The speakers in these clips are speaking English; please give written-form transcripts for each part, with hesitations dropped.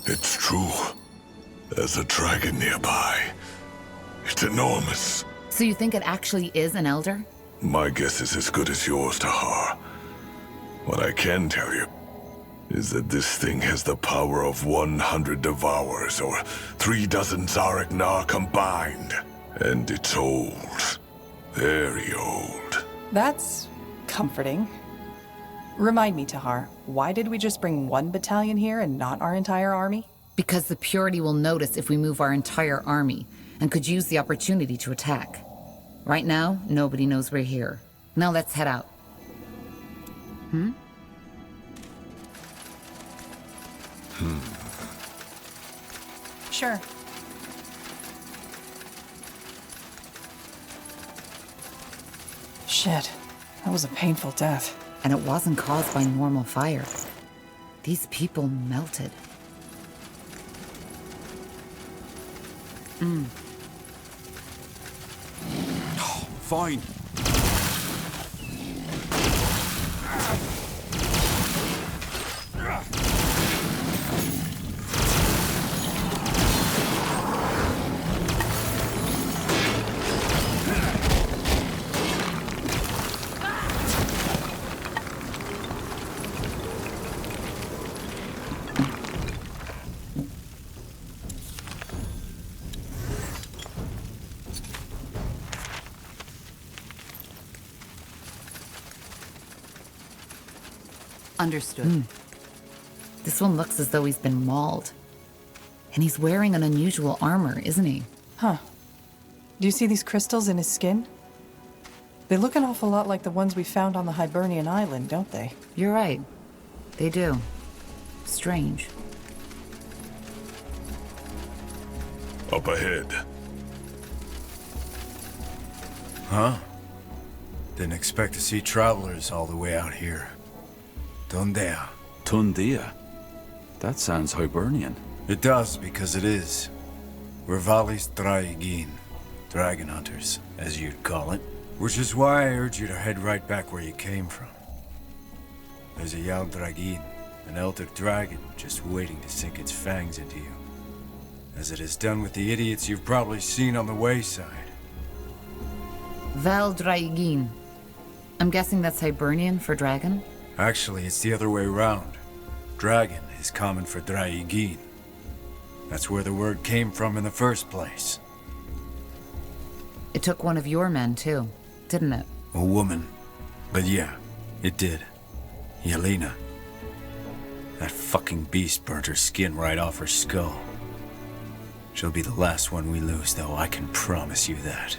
It's true. There's a dragon nearby. It's enormous. So you think it actually is an elder? My guess is as good as yours, Tahar. What I can tell you is that this thing has the power of 100 Devourers, or 36 Zarek Nar combined. And it's old. Very old. That's comforting. Remind me, Tahar, why did we just bring one battalion here and not our entire army? Because the Purity will notice if we move our entire army, and could use the opportunity to attack. Right now, nobody knows we're here. Now let's head out. Sure. Shit, that was a painful death. And it wasn't caused by normal fire. These people melted. Fine. Understood. This one looks as though he's been mauled. And he's wearing an unusual armor, isn't he? Huh. Do you see these crystals in his skin? They look an awful lot like the ones we found on the Hibernian island, don't they? You're right. They do. Strange. Up ahead. Huh? Didn't expect to see travelers all the way out here. Dondea. Tundia? That sounds Hibernian. It does, because it is. We're Valis Draigin, dragon hunters, as you'd call it. Which is why I urge you to head right back where you came from. There's a Yal Dragin, an elder dragon, just waiting to sink its fangs into you. As it has done with the idiots you've probably seen on the wayside. Valdraigin. I'm guessing that's Hibernian for dragon? Actually, it's the other way around. Dragon is common for Draigin. That's where the word came from in the first place. It took one of your men, too, didn't it? A woman. But yeah, it did. Yelena. That fucking beast burnt her skin right off her skull. She'll be the last one we lose, though, I can promise you that.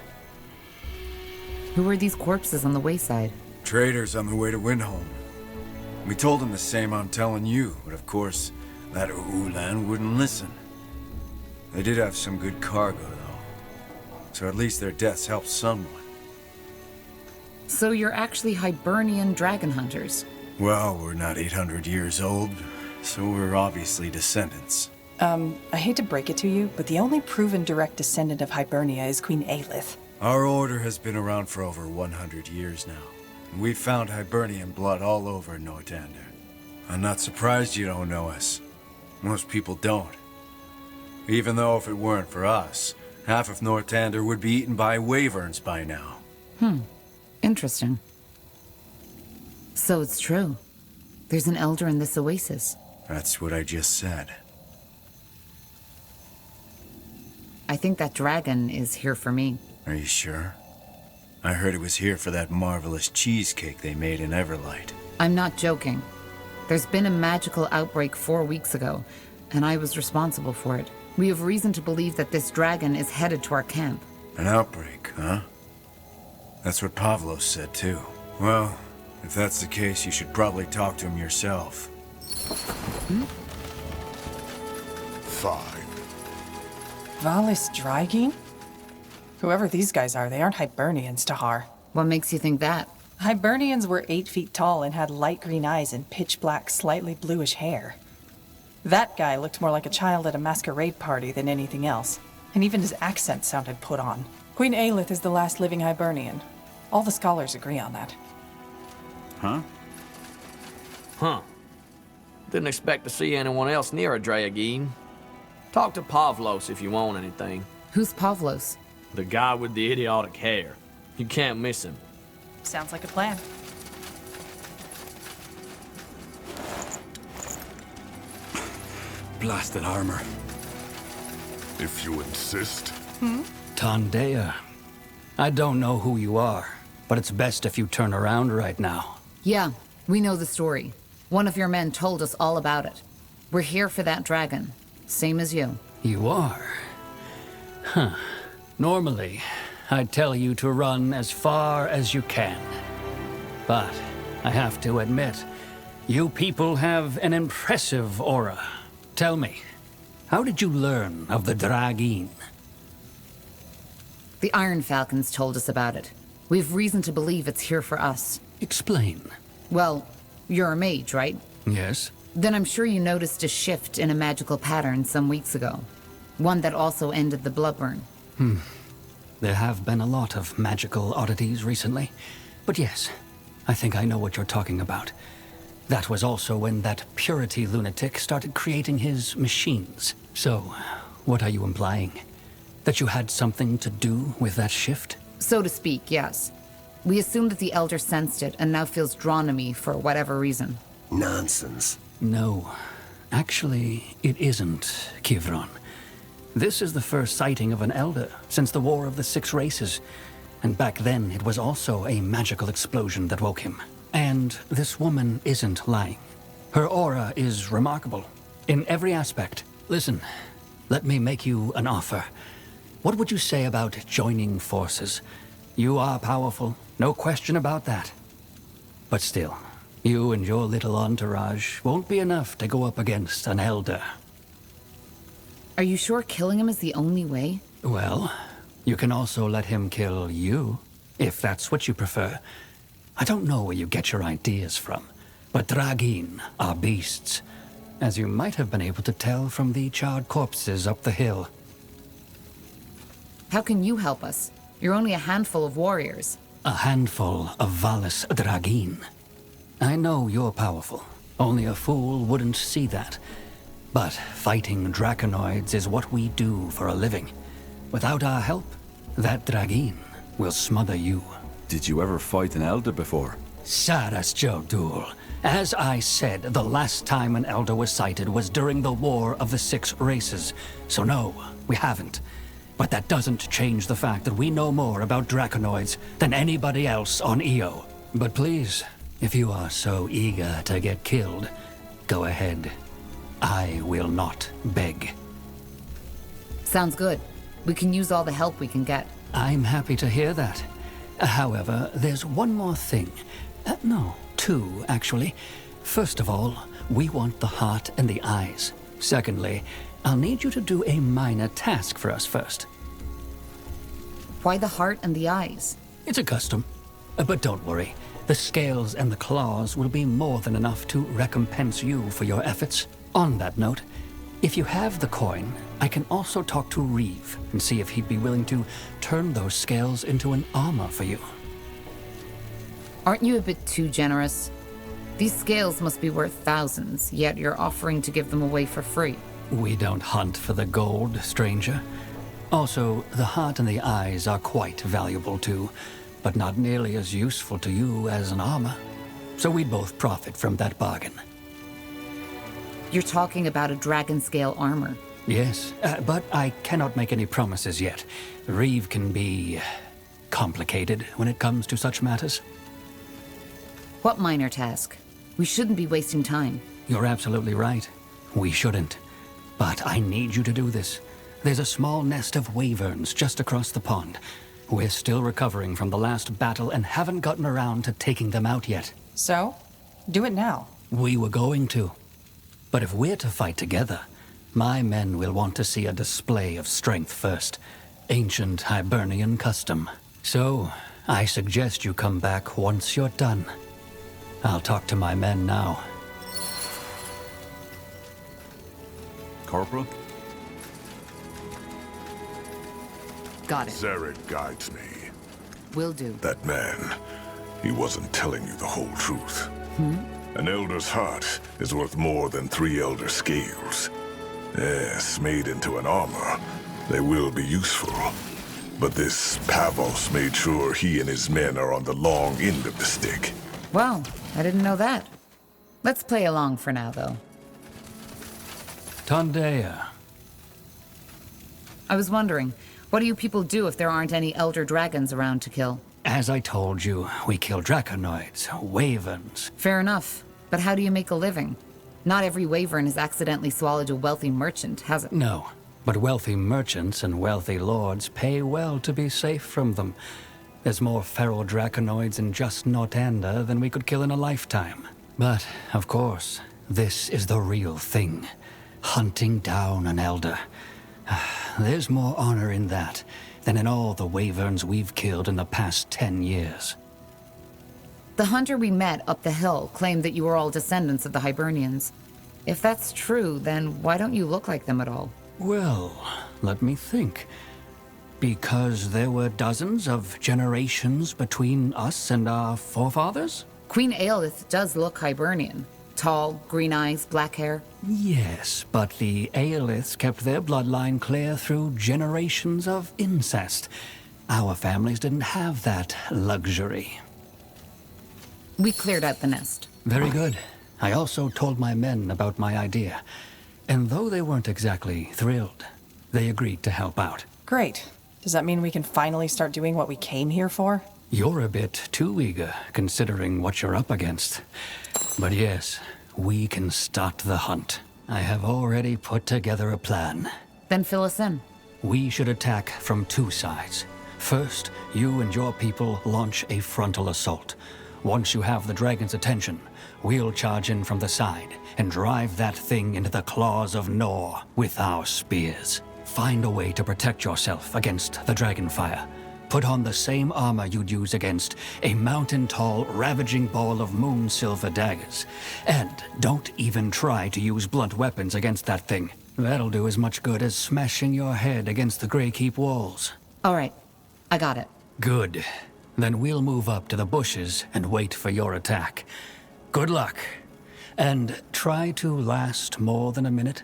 Who were these corpses on the wayside? Traders on the way to Windholm. We told them the same I'm telling you, but of course, that Ulan wouldn't listen. They did have some good cargo, though. So at least their deaths helped someone. So you're actually Hibernian dragon hunters? Well, we're not 800 years old, so we're obviously descendants. I hate to break it to you, but the only proven direct descendant of Hibernia is Queen Aelith. Our order has been around for over 100 years now. And we've found Hibernian blood all over Northander. I'm not surprised you don't know us. Most people don't. Even though if it weren't for us, half of Northander would be eaten by wyverns by now. Interesting. So it's true. There's an elder in this oasis. That's what I just said. I think that dragon is here for me. Are you sure? I heard it was here for that marvelous cheesecake they made in Everlight. I'm not joking. There's been a magical outbreak 4 weeks ago, and I was responsible for it. We have reason to believe that this dragon is headed to our camp. An outbreak, huh? That's what Pavlos said, too. Well, if that's the case, you should probably talk to him yourself. Fine. Valis Draigin? Whoever these guys are, they aren't Hibernians, Tahar. What makes you think that? Hibernians were 8 feet tall and had light green eyes and pitch black, slightly bluish hair. That guy looked more like a child at a masquerade party than anything else, and even his accent sounded put on. Queen Aelith is the last living Hibernian. All the scholars agree on that. Huh? Huh. Didn't expect to see anyone else near a Dragine. Talk to Pavlos if you want anything. Who's Pavlos? The guy with the idiotic hair. You can't miss him. Sounds like a plan. Blasted armor. If you insist. Tandea. I don't know who you are, but it's best if you turn around right now. Yeah, we know the story. One of your men told us all about it. We're here for that dragon. Same as you. You are? Huh. Normally, I'd tell you to run as far as you can. But I have to admit, you people have an impressive aura. Tell me, how did you learn of the Dragine? The Iron Falcons told us about it. We've reason to believe it's here for us. Explain. Well, you're a mage, right? Yes? Then I'm sure you noticed a shift in a magical pattern some weeks ago. One that also ended the bloodburn. There have been a lot of magical oddities recently. But yes, I think I know what you're talking about. That was also when that purity lunatic started creating his machines. So, what are you implying? That you had something to do with that shift? So to speak, yes. We assume that the Elder sensed it and now feels drawn to me for whatever reason. Nonsense. No. Actually, it isn't, Kivron. This is the first sighting of an Elder since the War of the Six Races. And back then, it was also a magical explosion that woke him. And this woman isn't lying. Her aura is remarkable, in every aspect. Listen, let me make you an offer. What would you say about joining forces? You are powerful, no question about that. But still, you and your little entourage won't be enough to go up against an Elder. Are you sure killing him is the only way? Well, you can also let him kill you, if that's what you prefer. I don't know where you get your ideas from, but Dragine are beasts, as you might have been able to tell from the charred corpses up the hill. How can you help us? You're only a handful of warriors. A handful of Valis Dragine. I know you're powerful. Only a fool wouldn't see that. But fighting Draconoids is what we do for a living. Without our help, that Dragine will smother you. Did you ever fight an Elder before? Saras Jodul. As I said, the last time an Elder was sighted was during the War of the Six Races. So no, we haven't. But that doesn't change the fact that we know more about Draconoids than anybody else on Io. But please, if you are so eager to get killed, go ahead. I will not beg. Sounds good. We can use all the help we can get. I'm happy to hear that. However, there's one more thing. No, two, actually. First of all, we want the heart and the eyes. Secondly, I'll need you to do a minor task for us first. Why the heart and the eyes? It's a custom. But don't worry. The scales and the claws will be more than enough to recompense you for your efforts. On that note, if you have the coin, I can also talk to Reeve and see if he'd be willing to turn those scales into an armor for you. Aren't you a bit too generous? These scales must be worth thousands, yet you're offering to give them away for free. We don't hunt for the gold, stranger. Also, the heart and the eyes are quite valuable too, but not nearly as useful to you as an armor. So we'd both profit from that bargain. You're talking about a dragon scale armor. Yes, but I cannot make any promises yet. Reeve can be complicated when it comes to such matters. What minor task? We shouldn't be wasting time. You're absolutely right. We shouldn't. But I need you to do this. There's a small nest of wyverns just across the pond. We're still recovering from the last battle and haven't gotten around to taking them out yet. So, do it now. We were going to. But if we're to fight together, my men will want to see a display of strength first. Ancient Hibernian custom. So, I suggest you come back once you're done. I'll talk to my men now. Corporal? Got it. Zarek guides me. Will do. That man, he wasn't telling you the whole truth. An elder's heart is worth more than 3 elder scales. Yes, made into an armor, they will be useful. But this Pavos made sure he and his men are on the long end of the stick. Well, I didn't know that. Let's play along for now, though. Tondea. I was wondering, what do you people do if there aren't any elder dragons around to kill? As I told you, we kill draconoids, wyverns. Fair enough. But how do you make a living? Not every wyvern has accidentally swallowed a wealthy merchant, has it? No, but wealthy merchants and wealthy lords pay well to be safe from them. There's more feral draconoids in just Northander than we could kill in a lifetime. But, of course, this is the real thing. Hunting down an elder. There's more honor in that than in all the wyverns we've killed in the past 10 years. The hunter we met up the hill claimed that you were all descendants of the Hibernians. If that's true, then why don't you look like them at all? Well, let me think. Because there were dozens of generations between us and our forefathers? Queen Aelith does look Hibernian. Tall, green eyes, black hair. Yes, but the Aeliths kept their bloodline clear through generations of incest. Our families didn't have that luxury. We cleared out the nest. Very good. I also told my men about my idea. And though they weren't exactly thrilled, they agreed to help out. Great. Does that mean we can finally start doing what we came here for? You're a bit too eager, considering what you're up against. But yes, we can start the hunt. I have already put together a plan. Then fill us in. We should attack from 2 sides. First, you and your people launch a frontal assault. Once you have the dragon's attention, we'll charge in from the side and drive that thing into the claws of Nor with our spears. Find a way to protect yourself against the dragon fire. Put on the same armor you'd use against a mountain-tall, ravaging ball of moon-silver daggers. And don't even try to use blunt weapons against that thing. That'll do as much good as smashing your head against the Grey Keep walls. All right, I got it. Good. Then we'll move up to the bushes and wait for your attack. Good luck. And try to last more than a minute.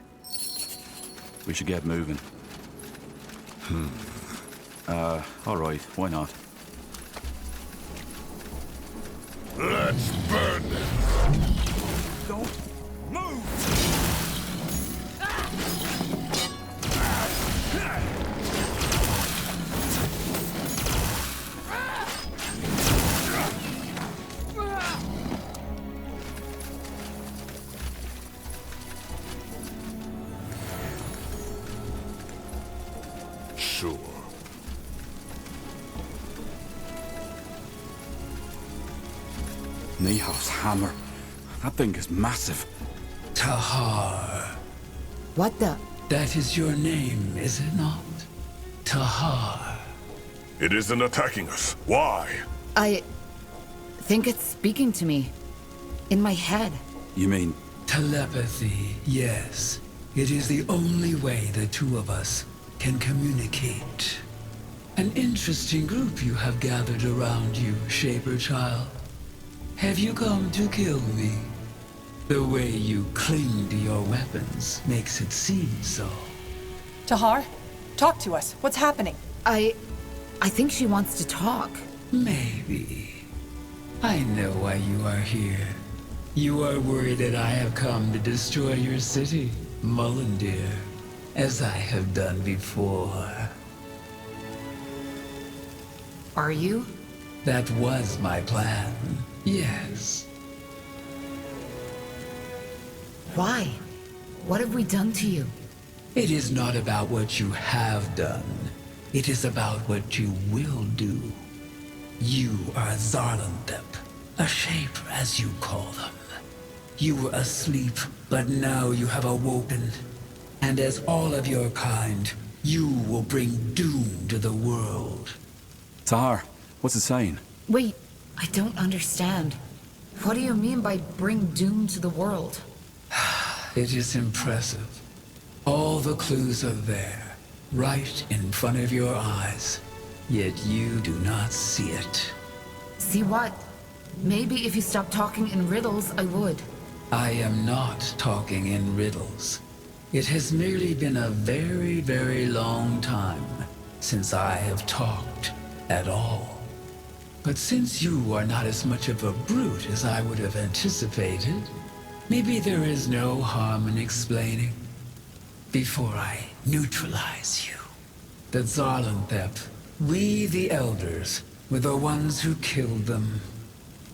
We should get moving. All right, why not? Let's burn them! Don't move! Sure. Nihal's hammer. That thing is massive. Tahar. What the? That is your name, is it not? Tahar. It isn't attacking us. Why? I think it's speaking to me. In my head. You mean, Telepathy, yes. It is the only way the two of us can communicate. An interesting group you have gathered around you, Shaper Child. Have you come to kill me? The way you cling to your weapons makes it seem so. Tahar, talk to us. What's happening? I think she wants to talk. Maybe. I know why you are here. You are worried that I have come to destroy your city, Mullendeer, as I have done before. Are you? That was my plan, yes. Why? What have we done to you? It is not about what you have done. It is about what you will do. You are Zarlandep, a shaper as you call them. You were asleep, but now you have awoken. And as all of your kind, you will bring doom to the world. Tahar, what's it saying? Wait, I don't understand. What do you mean by bring doom to the world? It is impressive. All the clues are there, right in front of your eyes. Yet you do not see it. See what? Maybe if you stopped talking in riddles, I would. I am not talking in riddles. It has merely been a very, very long time since I have talked at all. But since you are not as much of a brute as I would have anticipated, maybe there is no harm in explaining before I neutralize you. The Zarlanthep, we the elders, were the ones who killed them.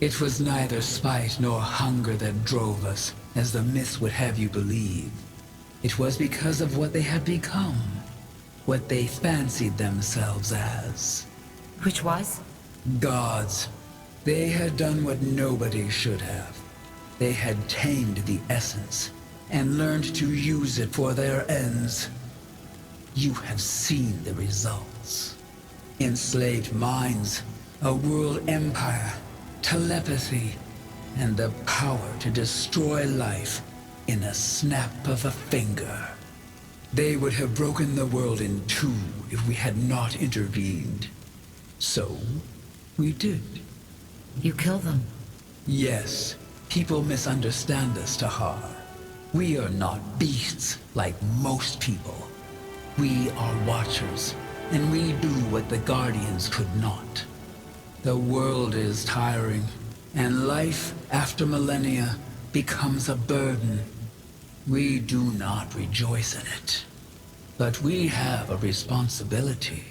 It was neither spite nor hunger that drove us, as the myths would have you believe. It was because of what they had become, what they fancied themselves as. Which was? Gods. They had done what nobody should have. They had tamed the essence, and learned to use it for their ends. You have seen the results. Enslaved minds, a world empire, telepathy, and the power to destroy life in a snap of a finger. They would have broken the world in two if we had not intervened. So, we did. You kill them. Yes, people misunderstand us, Tahar. We are not beasts like most people. We are watchers, and we do what the Guardians could not. The world is tiring, and life after millennia becomes a burden. We do not rejoice in it, but we have a responsibility.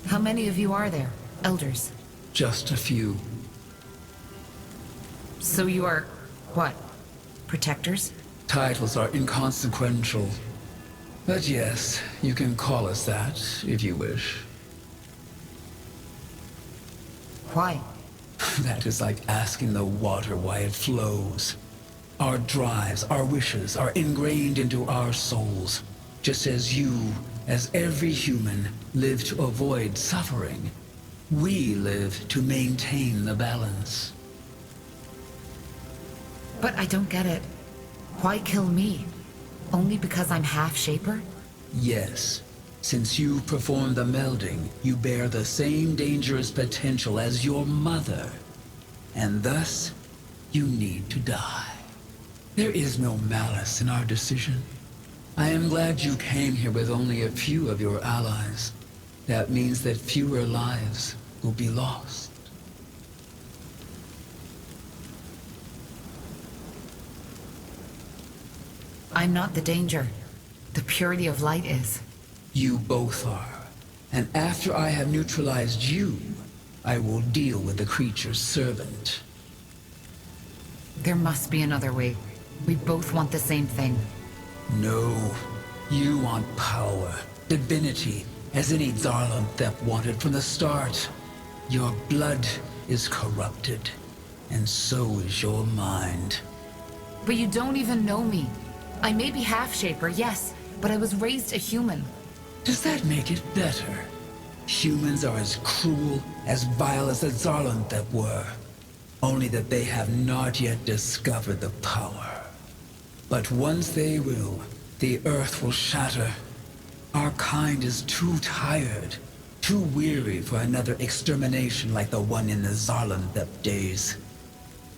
How many of you are there, elders? Just a few. So you are, what, protectors? Titles are inconsequential. But yes, you can call us that, if you wish. Why? That is like asking the water why it flows. Our drives, our wishes are ingrained into our souls, just as you, as every human, live to avoid suffering. We live to maintain the balance. But I don't get it. Why kill me? Only because I'm half-shaper? Yes. Since you performed the melding, you bear the same dangerous potential as your mother. And thus, you need to die. There is no malice in our decision. I am glad you came here with only a few of your allies. That means that fewer lives will be lost. I'm not the danger. The purity of light is. You both are. And after I have neutralized you, I will deal with the creature's servant. There must be another way. We both want the same thing. No. You want power, divinity, as any Zarlanthep wanted from the start. Your blood is corrupted, and so is your mind. But you don't even know me. I may be half-shaper, yes, but I was raised a human. Does that make it better? Humans are as cruel, as vile as the Zarlanthep were. Only that they have not yet discovered the power. But once they will, the earth will shatter. Our kind is too tired, too weary for another extermination like the one in the Zarlanthep days.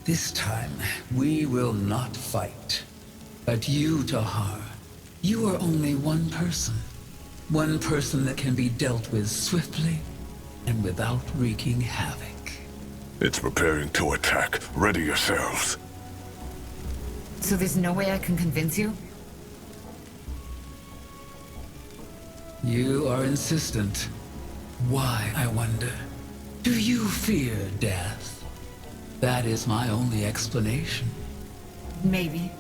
This time, we will not fight. But you, Tahar, you are only one person. One person that can be dealt with swiftly and without wreaking havoc. It's preparing to attack. Ready yourselves. So there's no way I can convince you? You are insistent. Why, I wonder? Do you fear death? That is my only explanation. Maybe.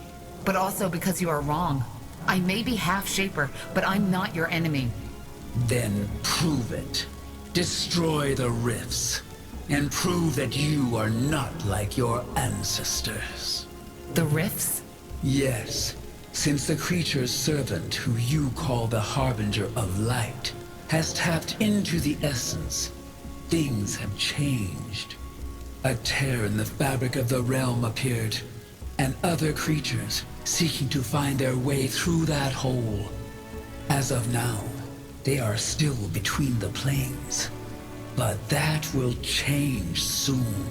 But also because you are wrong. I may be half-shaper, but I'm not your enemy. Then prove it. Destroy the rifts. And prove that you are not like your ancestors. The rifts? Yes. Since the creature's servant, who you call the Harbinger of Light, has tapped into the essence, things have changed. A tear in the fabric of the realm appeared, and other creatures seeking to find their way through that hole. As of now, they are still between the planes. But that will change soon.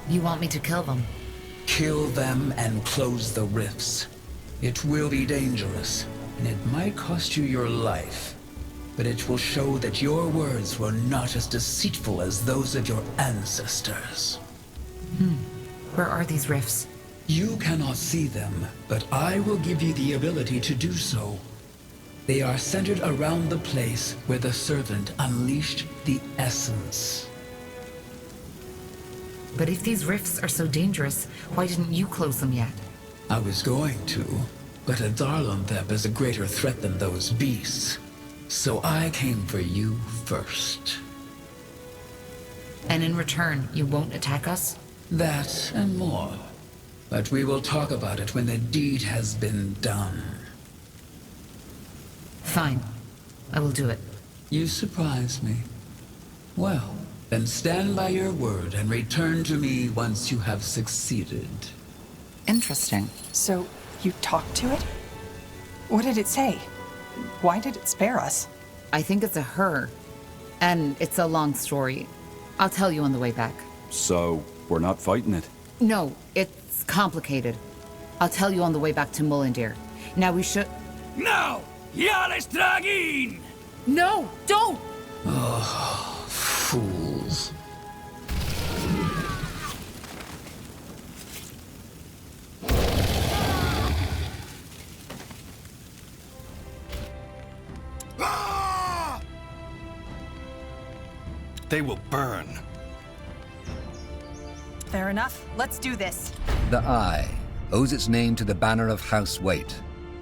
You want me to kill them? Kill them and close the rifts. It will be dangerous, and it might cost you your life. But it will show that your words were not as deceitful as those of your ancestors. Where are these rifts? You cannot see them, but I will give you the ability to do so. They are centered around the place where the servant unleashed the essence. But if these rifts are so dangerous, why didn't you close them yet? I was going to, but a Darlanthep is a greater threat than those beasts. So I came for you first. And in return, you won't attack us? That and more. But we will talk about it when the deed has been done. Fine. I will do it. You surprise me. Well, then stand by your word and return to me once you have succeeded. Interesting. So, you talked to it? What did it say? Why did it spare us? I think it's a her. And it's a long story. I'll tell you on the way back. So, we're not fighting it? No, it's complicated. I'll tell you on the way back to Mullindir. Now we should... No! Yales Dragin! No! Don't! Fools. They will burn. Fair enough. Let's do this. The Eye owes its name to the banner of House Waite,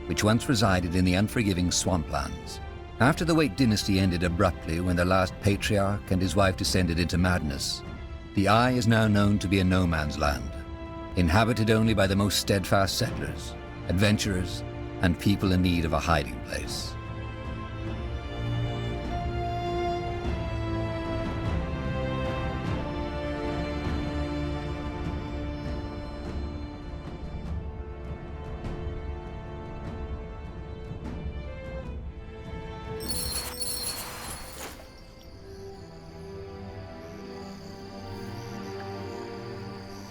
which once resided in the unforgiving swamplands. After the Waite dynasty ended abruptly when the last patriarch and his wife descended into madness, the Eye is now known to be a no-man's land, inhabited only by the most steadfast settlers, adventurers, and people in need of a hiding place.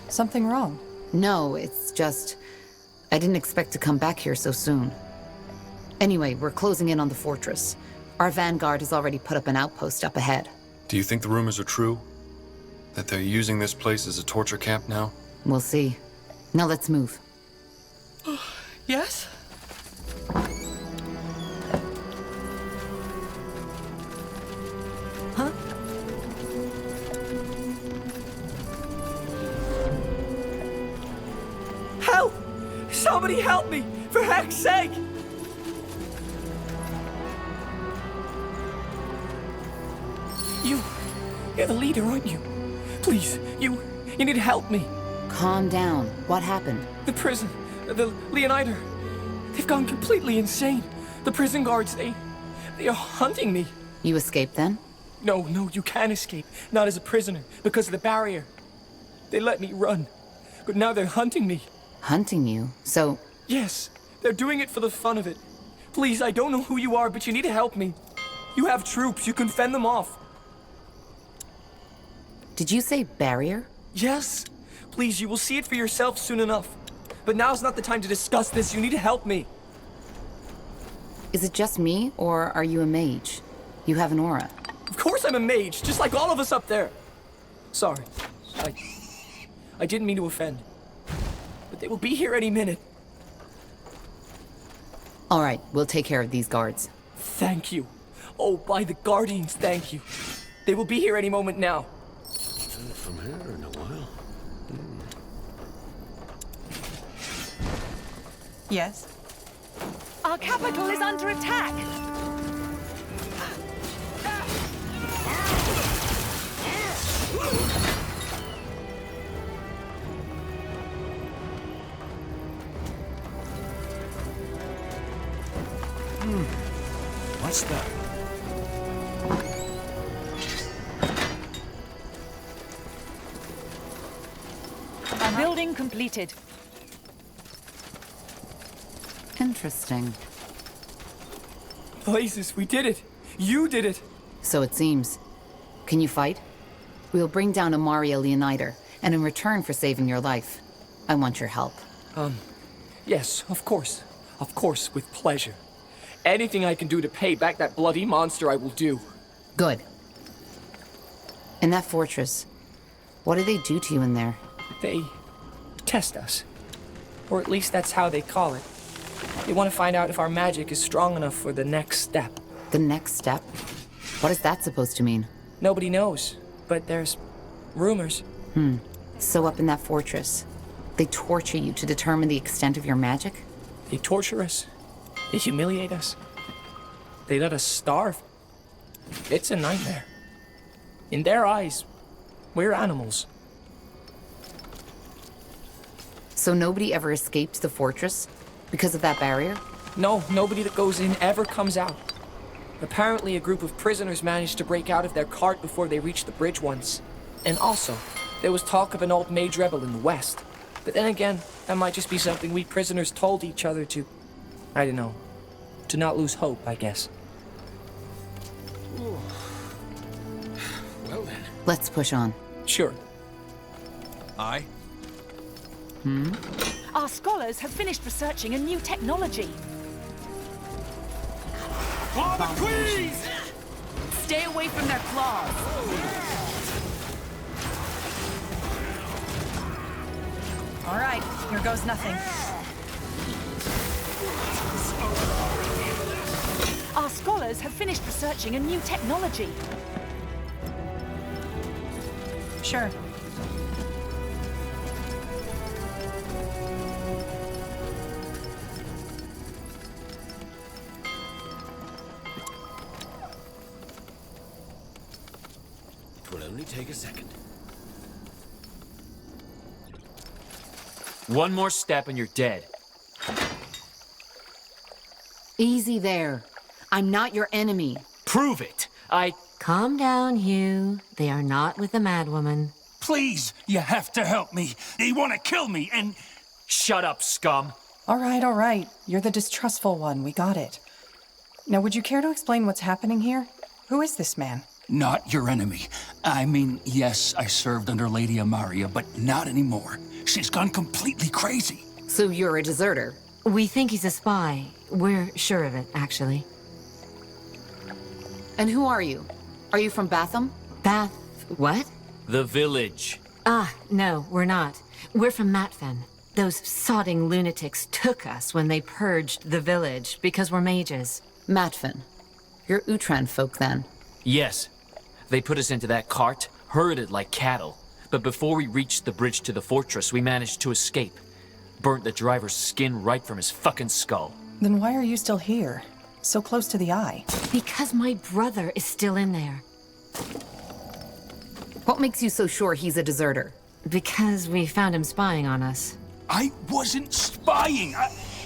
Something wrong? No, it's just... I didn't expect to come back here so soon. Anyway, we're closing in on the fortress. Our vanguard has already put up an outpost up ahead. Do you think the rumors are true? That they're using this place as a torture camp now? We'll see. Now let's move. Yes? Huh? Help! Somebody help me! For heck's sake! You're the leader, aren't you? Please, you need to help me. Calm down. What happened? The prison, the Leonider, they've gone completely insane. The prison guards, they are hunting me. You escaped then? No, you can't escape. Not as a prisoner, because of the barrier. They let me run, but now they're hunting me. Hunting you? So... Yes, they're doing it for the fun of it. Please, I don't know who you are, but you need to help me. You have troops, you can fend them off. Did you say barrier? Yes. Please, you will see it for yourself soon enough. But now's not the time to discuss this. You need to help me. Is it just me, or are you a mage? You have an aura. Of course I'm a mage, just like all of us up there. Sorry. I didn't mean to offend. But they will be here any minute. All right, we'll take care of these guards. Thank you. Oh, by the Guardians, thank you. They will be here any moment now. From here in a while. Yes? Our capital is under attack! What's that? Building completed. Interesting. Blazes, we did it. You did it. So it seems. Can you fight? We'll bring down Amaria Leonida, and in return for saving your life, I want your help. Yes, of course. Of course, with pleasure. Anything I can do to pay back that bloody monster, I will do. Good. In that fortress, what do they do to you in there? They test us. Or at least that's how they call it. They want to find out if our magic is strong enough for the next step. The next step? What is that supposed to mean? Nobody knows, but there's rumors. So up in that fortress, they torture you to determine the extent of your magic? They torture us. They humiliate us. They let us starve. It's a nightmare. In their eyes, we're animals. So nobody ever escaped the fortress because of that barrier? No, nobody that goes in ever comes out. Apparently a group of prisoners managed to break out of their cart before they reached the bridge once. And also, there was talk of an old mage rebel in the west. But then again, that might just be something we prisoners told each other to... I don't know. To not lose hope, I guess. Well then. Let's push on. Sure. Aye. Our scholars have finished researching a new technology. For the queens! Stay away from their claws! All right, here goes nothing. Our scholars have finished researching a new technology. Sure. It will only take a second. One more step and you're dead. Easy there. I'm not your enemy. Prove it. Calm down, Hugh. They are not with the madwoman. Please, you have to help me. They want to kill me and... Shut up, scum. All right. You're the distrustful one. We got it. Now, would you care to explain what's happening here? Who is this man? Not your enemy. I mean, yes, I served under Lady Amaria, but not anymore. She's gone completely crazy. So you're a deserter? We think he's a spy. We're sure of it, actually. And who are you? Are you from Batham? What? The village. No, we're not. We're from Matfen. Those sodding lunatics took us when they purged the village because we're mages. Matfen. You're Utran folk, then? Yes. They put us into that cart, herded like cattle. But before we reached the bridge to the fortress, we managed to escape. Burnt the driver's skin right from his fucking skull. Then why are you still here? So close to the eye? Because my brother is still in there. What makes you so sure he's a deserter? Because we found him spying on us. I wasn't spying.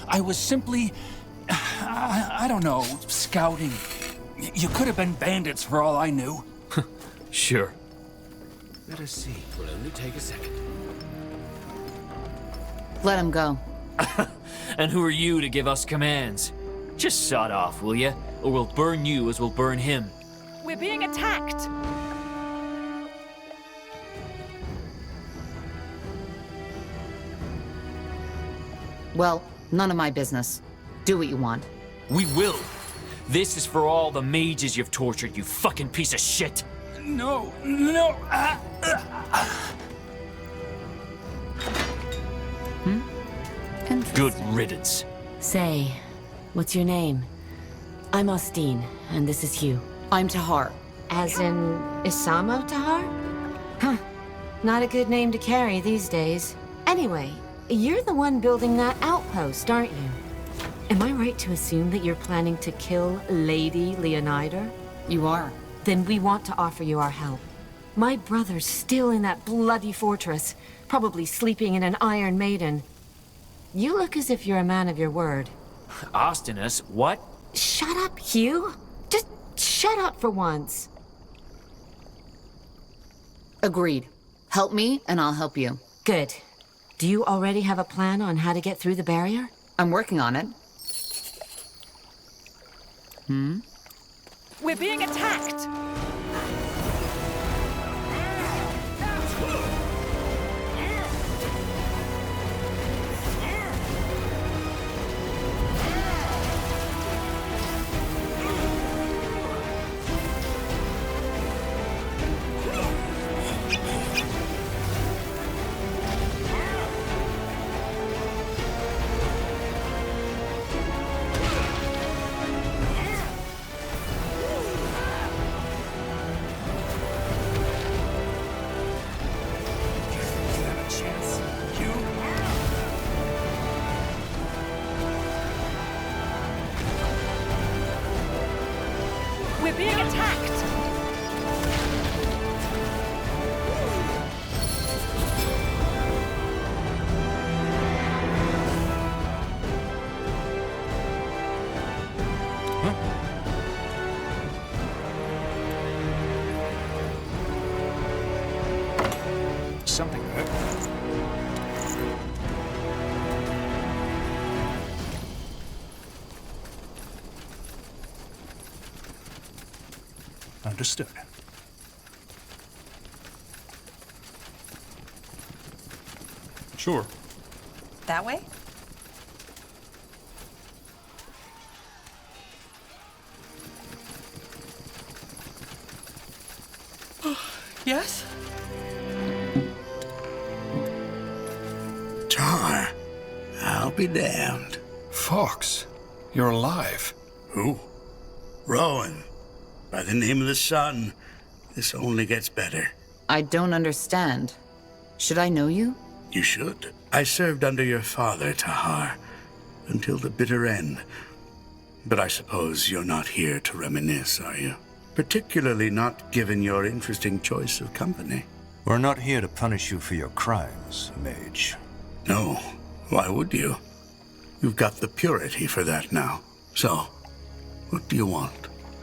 I was simply... I don't know, scouting. You could have been bandits for all I knew. Sure. Let us see. It will only take a second. Let him go. And who are you to give us commands? Just sod off, will ya? Or we'll burn you as we'll burn him. We're being attacked. Well, none of my business. Do what you want. We will. This is for all the mages you've tortured, you fucking piece of shit. No. Good riddance. Say, what's your name? I'm Austine, and this is Hugh. I'm Tahar. As in Isamo Tahar? Huh. Not a good name to carry these days. Anyway, you're the one building that outpost, aren't you? Am I right to assume that you're planning to kill Lady Leonida? You are. Then we want to offer you our help. My brother's still in that bloody fortress, probably sleeping in an Iron Maiden. You look as if you're a man of your word. Ostinus, what? Shut up, Hugh. Just shut up for once. Agreed. Help me, and I'll help you. Good. Do you already have a plan on how to get through the barrier? I'm working on it. We're being attacked. something. Understood. Sure. That way? Yes? Tar, I'll be damned. Fox, you're alive. Who? Rowan. By the name of the sun, this only gets better. I don't understand. Should I know you? You should. I served under your father, Tahar, until the bitter end. But I suppose you're not here to reminisce, are you? Particularly not given your interesting choice of company. We're not here to punish you for your crimes, Mage. No, why would you? You've got the purity for that now. So, what do you want?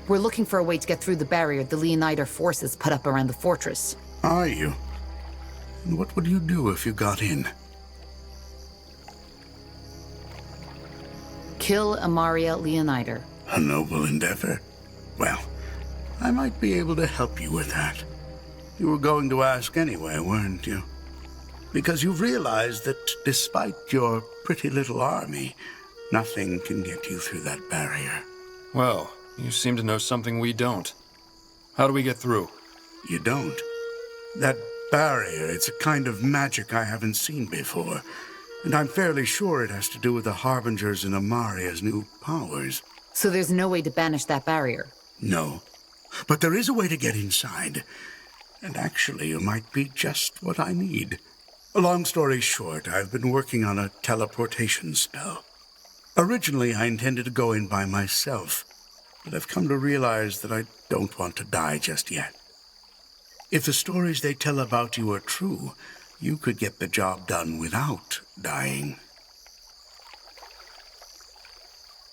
We're looking for a way to get through the barrier the Leonider forces put up around the fortress. Are you? And what would you do if you got in? Kill Amaria Leonider. A noble endeavor. Well, I might be able to help you with that. You were going to ask anyway, weren't you? Because you've realized that despite your pretty little army, nothing can get you through that barrier. Well, you seem to know something we don't. How do we get through? You don't. That barrier, it's a kind of magic I haven't seen before. And I'm fairly sure it has to do with the Harbingers and Amaria's new powers. So there's no way to banish that barrier? No. But there is a way to get inside. And actually, you might be just what I need. A long story short, I've been working on a teleportation spell. Originally, I intended to go in by myself, but I've come to realize that I don't want to die just yet. If the stories they tell about you are true, you could get the job done without dying.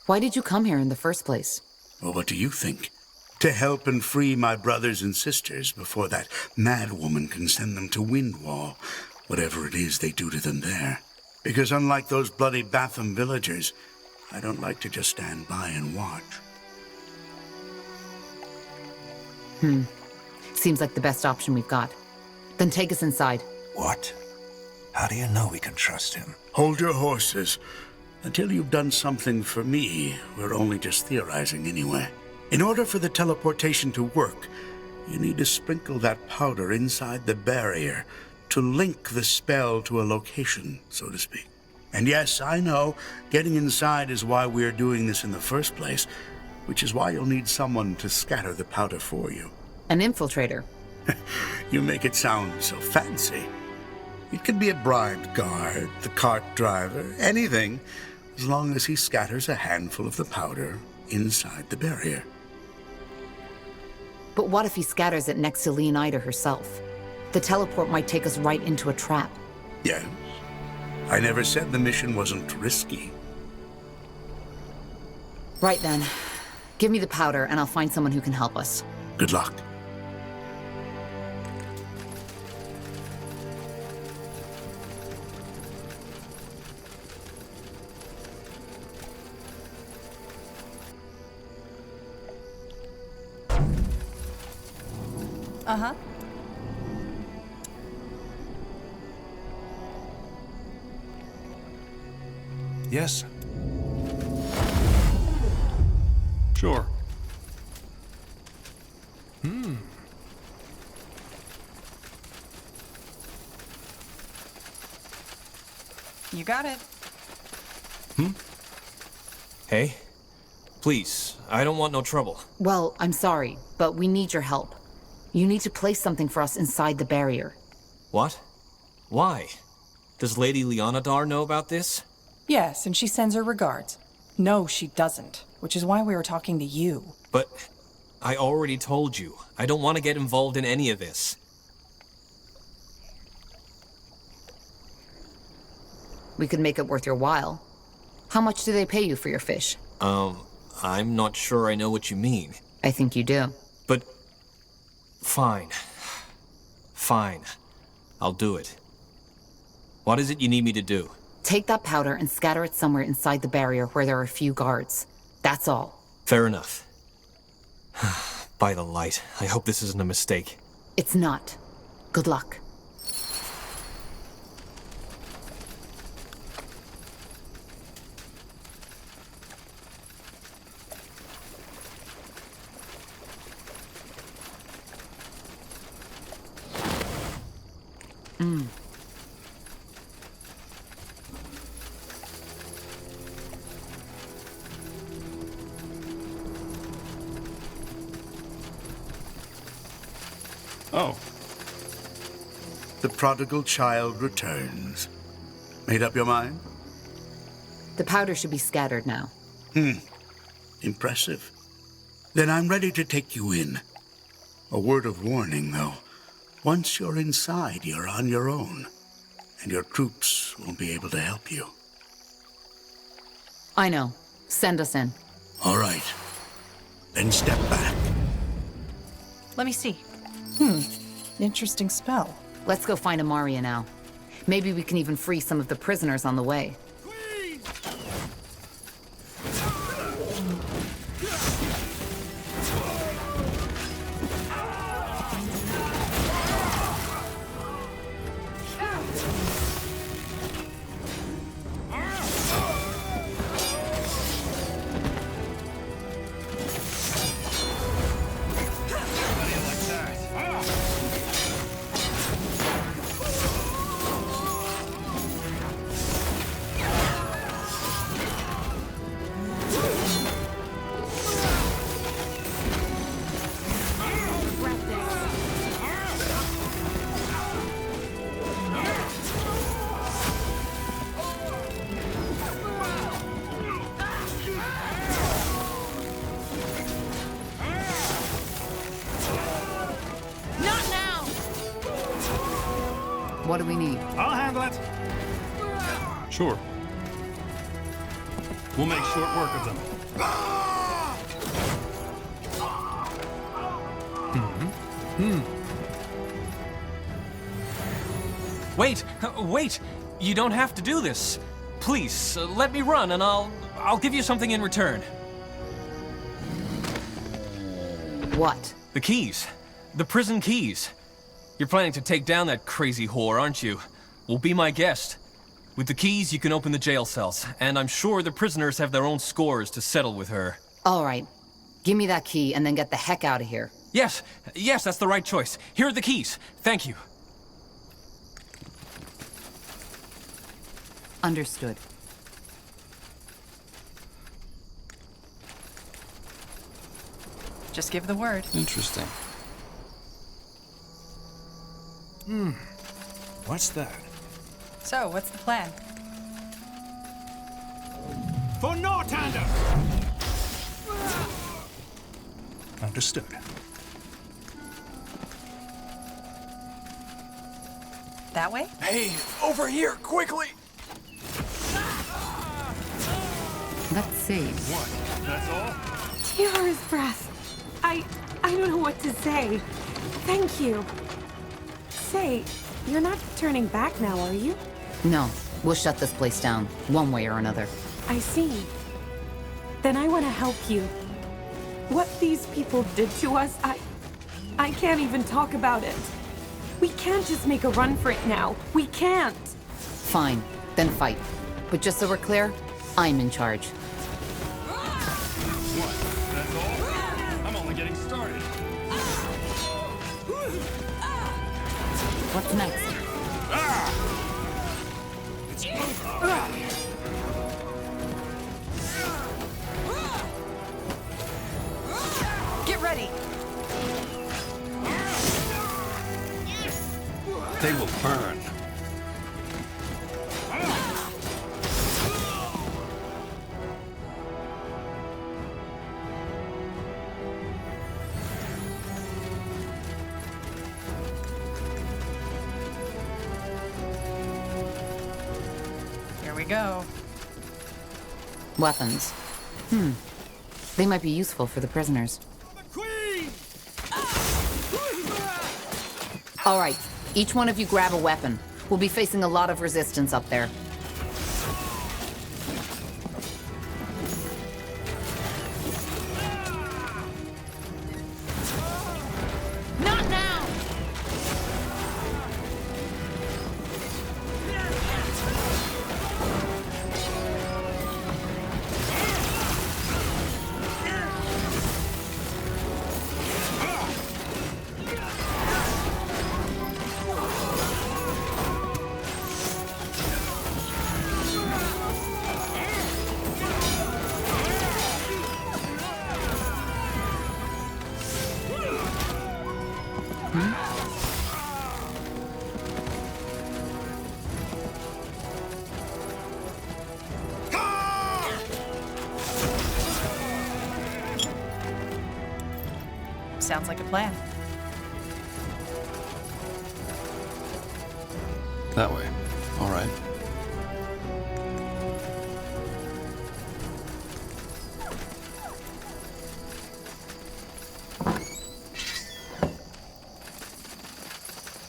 Why did you come here in the first place? Well, what do you think? To help and free my brothers and sisters before that mad woman can send them to Windwall, whatever it is they do to them there. Because unlike those bloody Batham villagers, I don't like to just stand by and watch. Seems like the best option we've got. Then take us inside. What? How do you know we can trust him? Hold your horses. Until you've done something for me, we're only just theorizing anyway. In order for the teleportation to work, you need to sprinkle that powder inside the barrier to link the spell to a location, so to speak. And yes, I know, getting inside is why we're doing this in the first place, which is why you'll need someone to scatter the powder for you. An infiltrator. You make it sound so fancy. It could be a bribed guard, the cart driver, anything, as long as he scatters a handful of the powder inside the barrier. But what if he scatters it next to Leonider herself? The teleport might take us right into a trap. Yes. I never said the mission wasn't risky. Right then. Give me the powder and I'll find someone who can help us. Good luck. Uh-huh. Yes. Sure. You got it. Hey, please, I don't want no trouble. Well, I'm sorry, but we need your help. You need to place something for us inside the barrier. What? Why? Does Lady Leonidar know about this? Yes, and she sends her regards. No, she doesn't, which is why we were talking to you. But I already told you, I don't want to get involved in any of this. We could make it worth your while. How much do they pay you for your fish? I'm not sure I know what you mean. I think you do. But, fine. Fine. I'll do it. What is it you need me to do? Take that powder and scatter it somewhere inside the barrier where there are a few guards. That's all. Fair enough. By the light, I hope this isn't a mistake. It's not. Good luck. Oh. The prodigal child returns. Made up your mind? The powder should be scattered now. Impressive. Then I'm ready to take you in. A word of warning, though. Once you're inside, you're on your own. And your troops won't be able to help you. I know. Send us in. All right. Then step back. Let me see. Interesting spell. Let's go find Amaria now. Maybe we can even free some of the prisoners on the way. What do we need? I'll handle it. Sure. We'll make short work of them. Wait! You don't have to do this. Please, let me run and I'll give you something in return. What? The keys. The prison keys. You're planning to take down that crazy whore, aren't you? Well, be my guest. With the keys, you can open the jail cells, and I'm sure the prisoners have their own scores to settle with her. All right. Give me that key and then get the heck out of here. Yes, that's the right choice. Here are the keys. Thank you. Understood. Just give the word. Interesting. What's that? So, what's the plan? For Northander! Understood. That way? Hey, over here, quickly! Let's see. What? That's all? Tiara's breath. I don't know what to say. Thank you. Say, you're not turning back now, are you? No. We'll shut this place down, one way or another. I see. Then I want to help you. What these people did to us, I can't even talk about it. We can't just make a run for it now. We can't. Fine. Then fight. But just so we're clear, I'm in charge. What? That's all? I'm only getting started. What's next? It's over. Get ready! They will burn. Here we go. Weapons. They might be useful for the prisoners. All right, Each one of you grab a weapon. We'll be facing a lot of resistance up there. Not now! Sounds like a plan. That way. All right.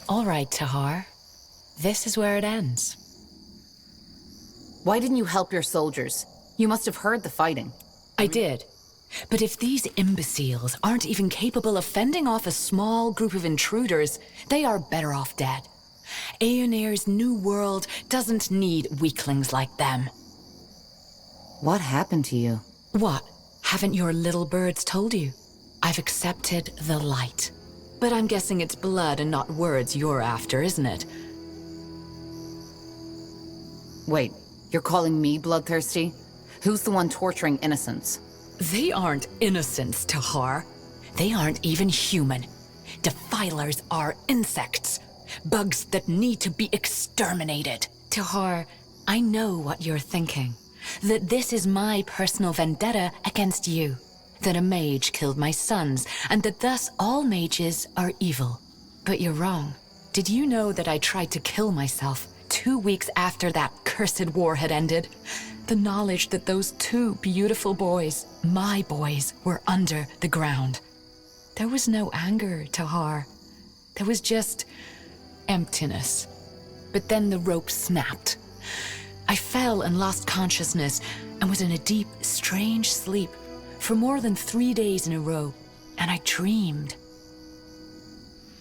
All right, Tahar. This is where it ends. Why didn't you help your soldiers? You must have heard the fighting. I did. But if these imbeciles aren't even capable of fending off a small group of intruders, they are better off dead. Aeonir's new world doesn't need weaklings like them. What happened to you? What? Haven't your little birds told you? I've accepted the light. But I'm guessing it's blood and not words you're after, isn't it? Wait, you're calling me bloodthirsty? Who's the one torturing innocents? They aren't innocents, Tahar. They aren't even human. Defilers are insects. Bugs that need to be exterminated. Tahar, I know what you're thinking. That this is my personal vendetta against you. That a mage killed my sons, and that thus all mages are evil. But you're wrong. Did you know that I tried to kill myself 2 weeks after that cursed war had ended? The knowledge that those 2 beautiful boys, my boys, were under the ground. There was no anger, Tahar. There was just emptiness. But then the rope snapped. I fell and lost consciousness and was in a deep, strange sleep for more than 3 days in a row, and I dreamed.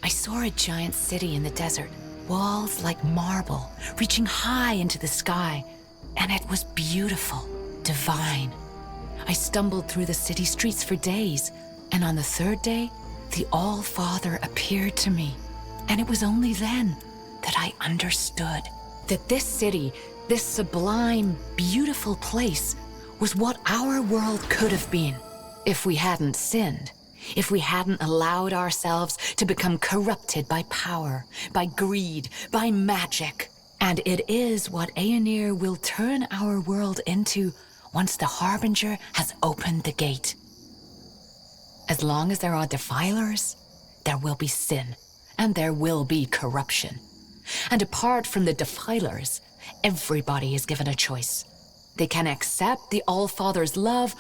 I saw a giant city in the desert, walls like marble, reaching high into the sky, and it was beautiful, divine. I stumbled through the city streets for days, and on the 3rd day, the All-Father appeared to me, and it was only then that I understood that this city, this sublime, beautiful place, was what our world could have been if we hadn't sinned, if we hadn't allowed ourselves to become corrupted by power, by greed, by magic. And it is what Aeonir will turn our world into once the Harbinger has opened the gate. As long as there are defilers, there will be sin, and there will be corruption. And apart from the defilers, everybody is given a choice. They can accept the All-Father's love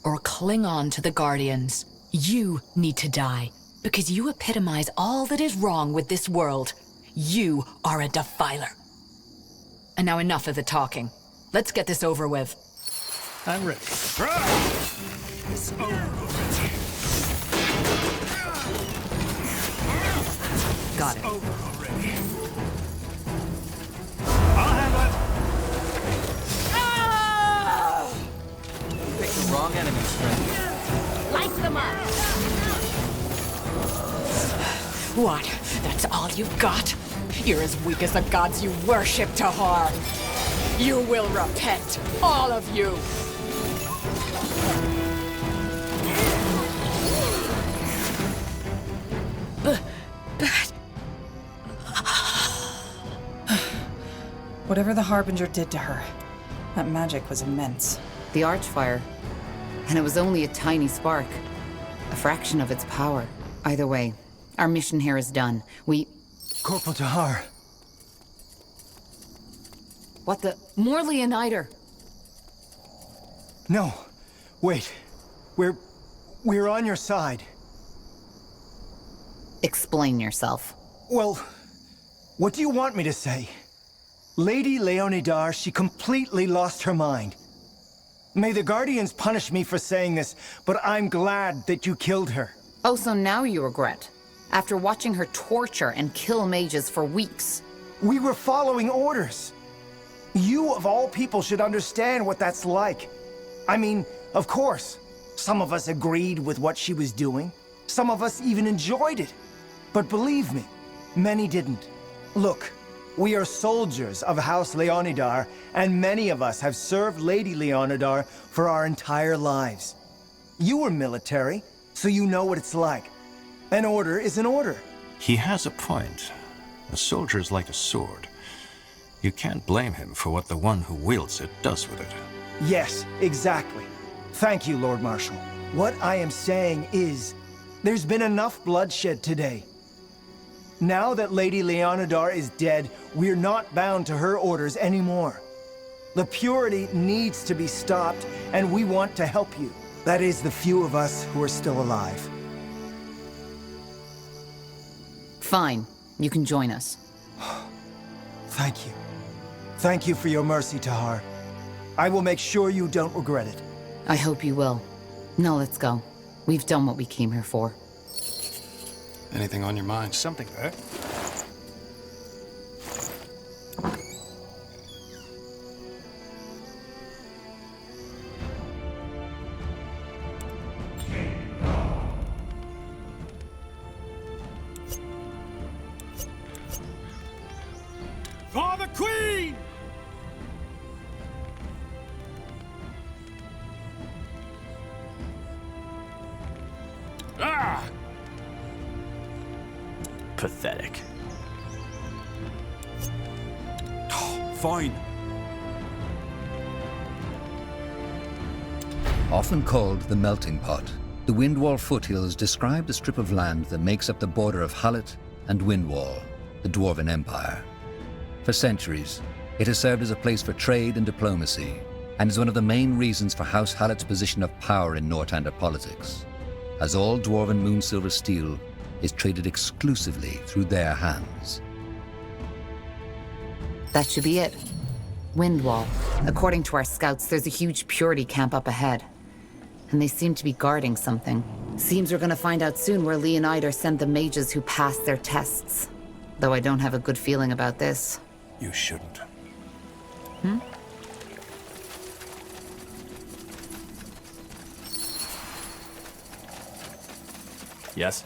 or cling on to the Guardians. You need to die because you epitomize all that is wrong with this world. You are a defiler. And now enough of the talking. Let's get this over with. I'm ready. It's over already. Got it. It's over already. I'll handle it. Picked the wrong enemy, friend. Light them up! What? That's all you've got? You're as weak as the gods you worship, Tahar. You will repent, all of you. But... Whatever the Harbinger did to her, that magic was immense. The Archfire. And it was only a tiny spark. A fraction of its power. Either way, our mission here is done. Corporal Tahar. What the... More Leonider! No. Wait. We're on your side. Explain yourself. Well, What do you want me to say? Lady Leonidar, she completely lost her mind. May the Guardians punish me for saying this, but I'm glad that you killed her. Oh, so now you regret? After watching her torture and kill mages for weeks. We were following orders. You, of all people, should understand what that's like. I mean, of course, some of us agreed with what she was doing. Some of us even enjoyed it. But believe me, many didn't. Look, we are soldiers of House Leonidar, and many of us have served Lady Leonidar for our entire lives. You were military, so you know what it's like. An order is an order. He has a point. A soldier is like a sword. You can't blame him for what the one who wields it does with it. Yes, exactly. Thank you, Lord Marshal. What I am saying is, there's been enough bloodshed today. Now that Lady Leonidar is dead, we're not bound to her orders anymore. The purity needs to be stopped, and we want to help you. That is, the few of us who are still alive. Fine. You can join us. Thank you. Thank you for your mercy, Tahar. I will make sure you don't regret it. I hope you will. Now let's go. We've done what we came here for. Anything on your mind? Something there. For the Queen! Ah! Pathetic. Fine. Often called the melting pot, the Windwall Foothills describe the strip of land that makes up the border of Hullet and Windwall, the Dwarven Empire. For centuries, it has served as a place for trade and diplomacy, and is one of the main reasons for House Hullet's position of power in Northander politics, as all Dwarven Moonsilver steel is traded exclusively through their hands. That should be it. Windwall. According to our scouts, there's a huge purity camp up ahead. And they seem to be guarding something. Seems we're gonna find out soon where Leonidar sent the mages who passed their tests. Though I don't have a good feeling about this. You shouldn't. Hmm? Yes?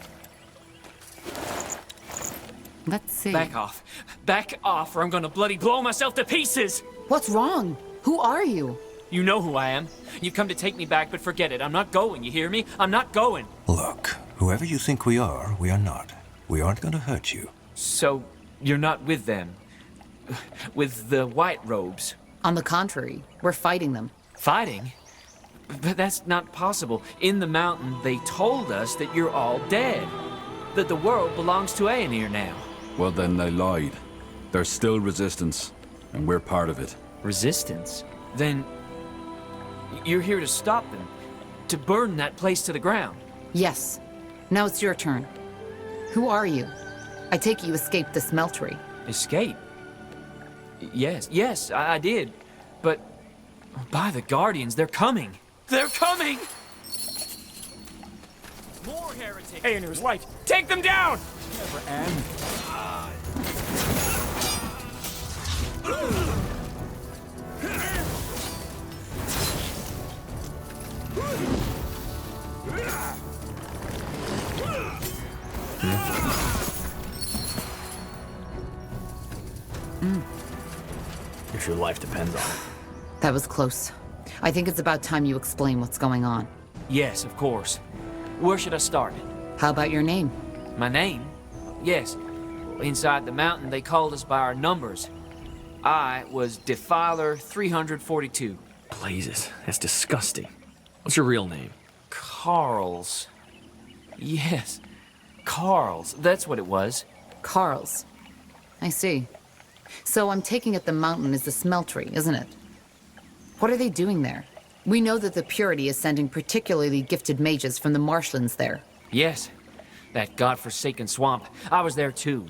Let's see. Back off. Back off, or I'm gonna bloody blow myself to pieces! What's wrong? Who are you? You know who I am. You come to take me back, but forget it. I'm not going, you hear me? I'm not going. Look, whoever you think we are not. We aren't gonna hurt you. So, you're not with them? With the white robes? On the contrary, we're fighting them. Fighting? But that's not possible. In the mountain, they told us that you're all dead. That the world belongs to Aenir now. Well, then they lied. There's still resistance, and we're part of it. Resistance? Then you're here to stop them, to burn that place to the ground. Yes. Now it's your turn. Who are you? I take it you escaped the smeltery. Escape? Yes, I did. But by the Guardians, they're coming. They're coming! More heretics! Aenir's light! Take them down! Never end. If your life depends on it. That was close. I think it's about time you explain what's going on. Yes, of course. Where should I start? How about your name? My name? Yes. Inside the mountain, they called us by our numbers. I was Defiler 342. Blazes, that's disgusting. What's your real name? Carls. Yes, Carls. That's what it was. Carls. I see. So I'm taking it the mountain is the smeltery, isn't it? What are they doing there? We know that the Purity is sending particularly gifted mages from the marshlands there. Yes, that godforsaken swamp. I was there too.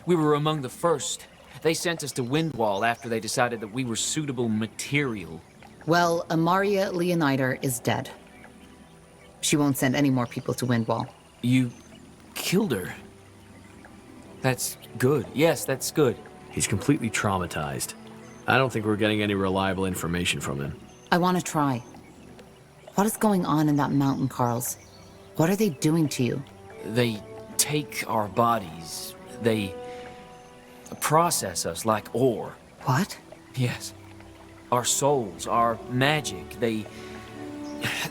We were among the first. They sent us to Windwall after they decided that we were suitable material. Well, Amaria Leonider is dead. She won't send any more people to Windwall. You killed her. That's good. Yes, that's good. He's completely traumatized. I don't think we're getting any reliable information from him. I want to try. What is going on in that mountain, Carls? What are they doing to you? They take our bodies. They process us like ore. What? Yes. Our souls, our magic, they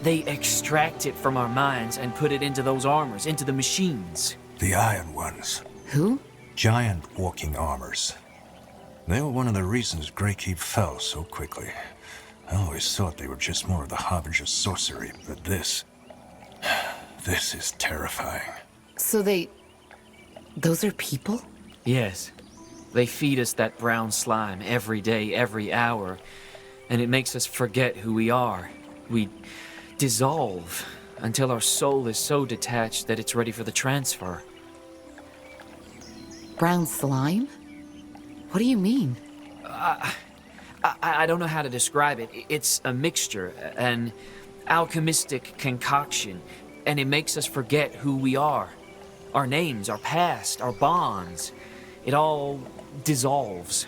extract it from our minds and put it into those armors, into the machines. The Iron Ones. Who? Giant walking armors. They were one of the reasons Greykeep fell so quickly. I always thought they were just more of the Harbinger's sorcery, but this is terrifying. So those are people? Yes. They feed us that brown slime every day, every hour, and it makes us forget who we are. We dissolve until our soul is so detached that it's ready for the transfer. Brown slime? What do you mean? I don't know how to describe it. It's a mixture, an alchemistic concoction, and it makes us forget who we are. Our names, our past, our bonds. It all dissolves.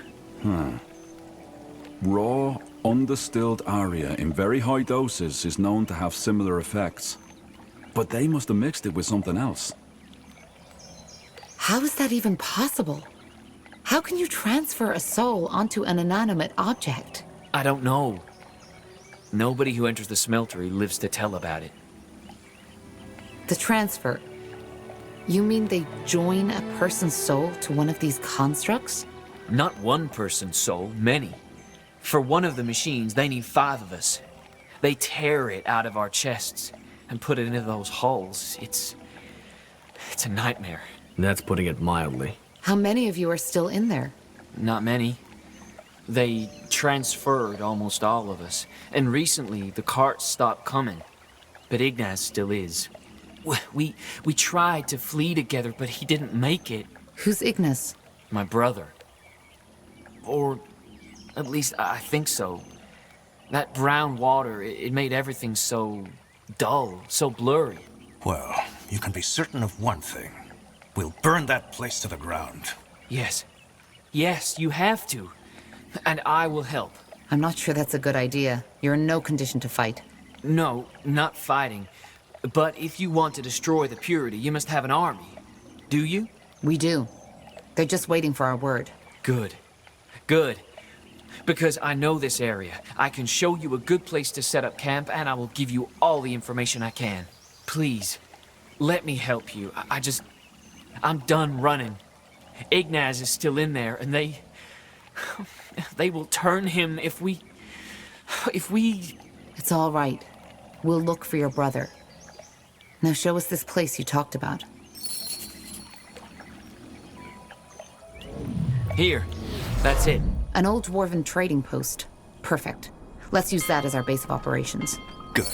Raw, undistilled aria in very high doses is known to have similar effects. But they must have mixed it with something else. How is that even possible? How can you transfer a soul onto an inanimate object? I don't know. Nobody who enters the smeltery lives to tell about it. The transfer. You mean they join a person's soul to one of these constructs? Not one person's soul, many. For one of the machines, they need 5 of us. They tear it out of our chests and put it into those hulls. It's a nightmare. That's putting it mildly. How many of you are still in there? Not many. They transferred almost all of us. And recently, the carts stopped coming. But Ignaz still is. We tried to flee together, but he didn't make it. Who's Ignaz? My brother. Or at least I think so. That brown water, it made everything so dull, so blurry. Well, you can be certain of one thing. We'll burn that place to the ground. Yes. Yes, you have to. And I will help. I'm not sure that's a good idea. You're in no condition to fight. No, not fighting. But if you want to destroy the purity, you must have an army. Do you? We do. They're just waiting for our word. Good. Good. Because I know this area. I can show you a good place to set up camp, and I will give you all the information I can. Please, let me help you. I'm done running. Ignaz is still in there, and they will turn him if we... It's all right. We'll look for your brother. Now show us this place you talked about. Here. That's it. An old dwarven trading post. Perfect. Let's use that as our base of operations. Good.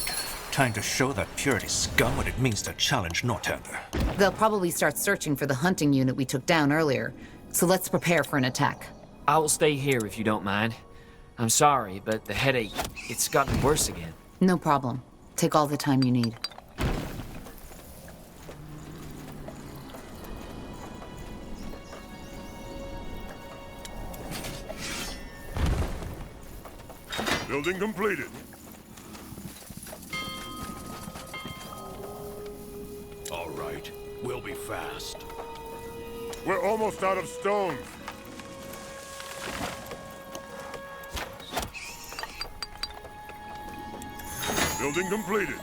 Time to show that purity scum what it means to challenge Northander. They'll probably start searching for the hunting unit we took down earlier, so let's prepare for an attack. I will stay here if you don't mind. I'm sorry, but the headache, it's gotten worse again. No problem. Take all the time you need. Building completed. All right, we'll be fast. We're almost out of stone. Building completed.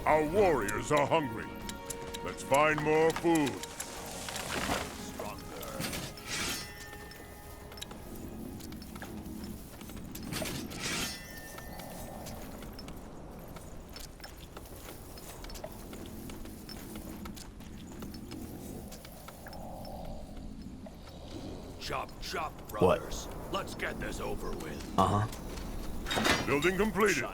Our warriors are hungry. Let's find more food. Chop, chop, brothers. Let's get this over with. Building completed.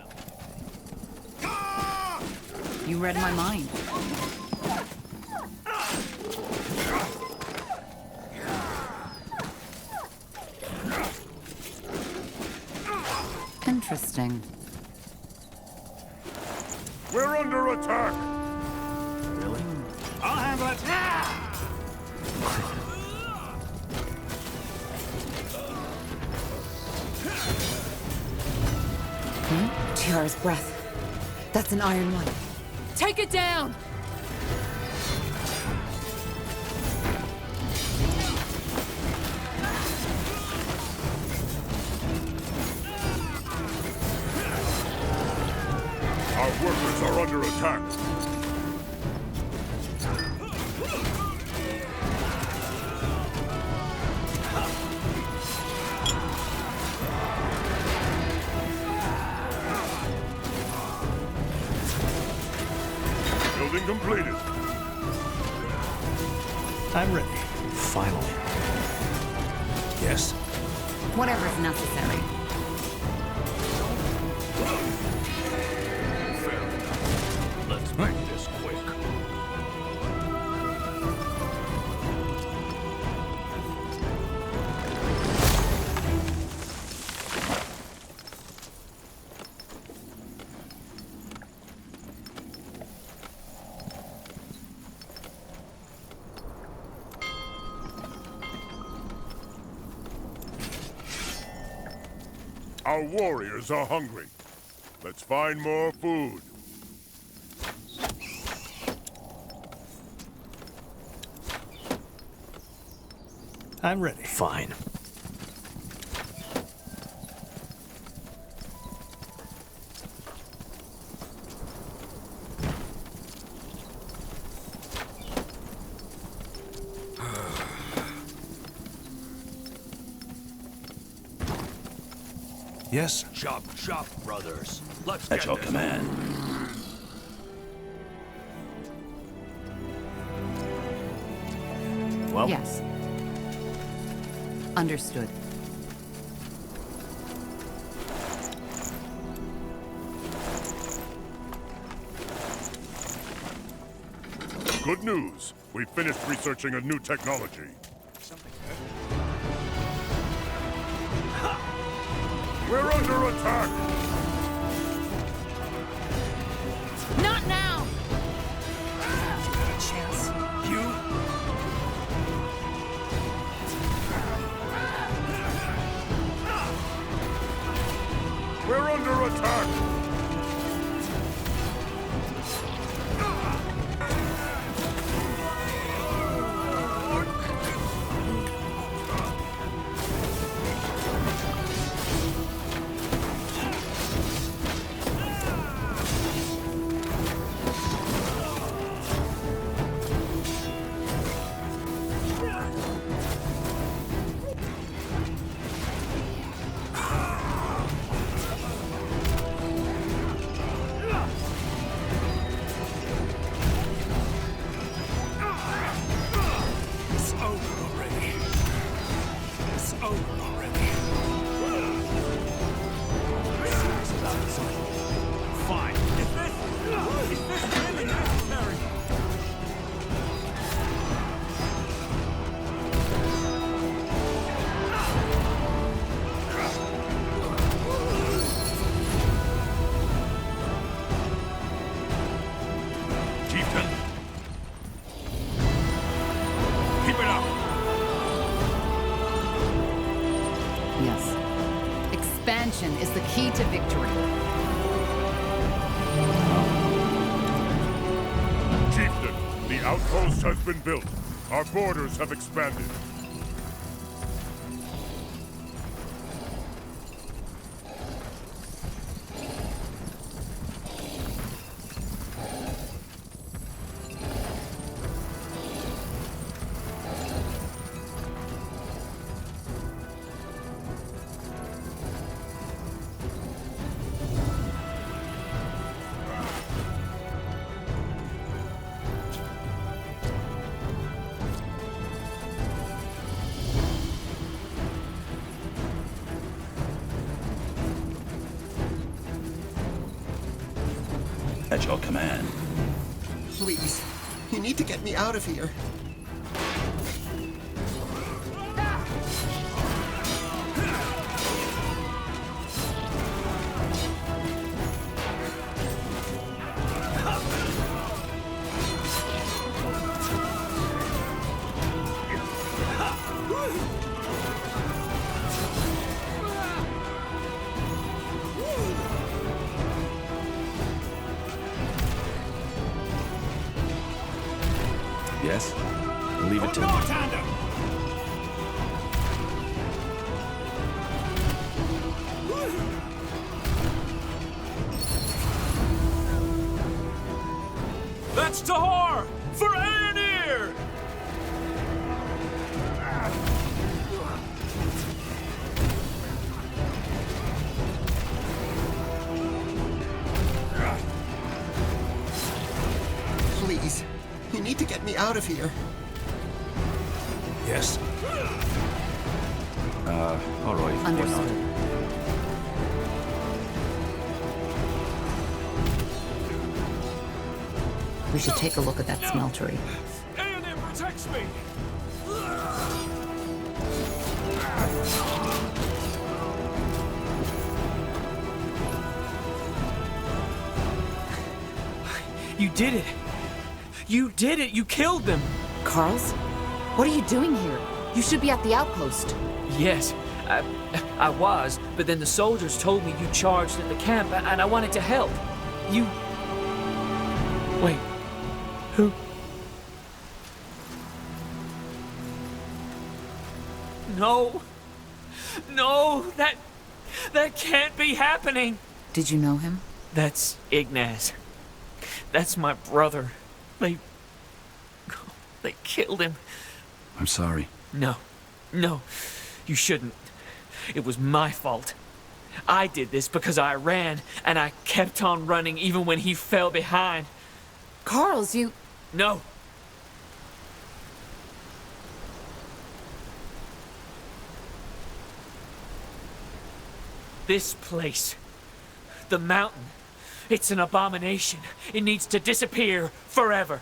You read my mind. Interesting. We're under attack. Really? I'll handle it. Tiara's breath. That's an iron one. Take it down! Our workers are under attack. Building completed. I'm ready. Finally. Yes? Whatever's necessary. Let's make this quick. Our warriors are hungry. Let's find more food. I'm ready. Fine. Yes? Chop, chop, brothers. Let's At get your this. command. Well, Yes. Understood. Good news. We finished researching a new technology. We're under attack! Not now! Chance. You. We're under attack! Expansion is the key to victory. Chieftain, the outpost has been built. Our borders have expanded. At your command. Please, you need to get me out of here. Yes? Leave it to me. That's Tahar! For Aenir! Please, you need to get me out of here. Yes? All right. Why not? We should take a look at that smeltery. Aenir protects me! You did it! You did it! You killed them! Carls? What are you doing here? You should be at the outpost. Yes, I was, but then the soldiers told me you charged at the camp, and I wanted to help. You... Wait. Who? No. No, that can't be happening. Did you know him? That's Ignaz. That's my brother. They killed him. I'm sorry. No, you shouldn't. It was my fault. I did this because I ran, and I kept on running even when he fell behind. Carls, you... No. This place, the mountain, it's an abomination. It needs to disappear forever.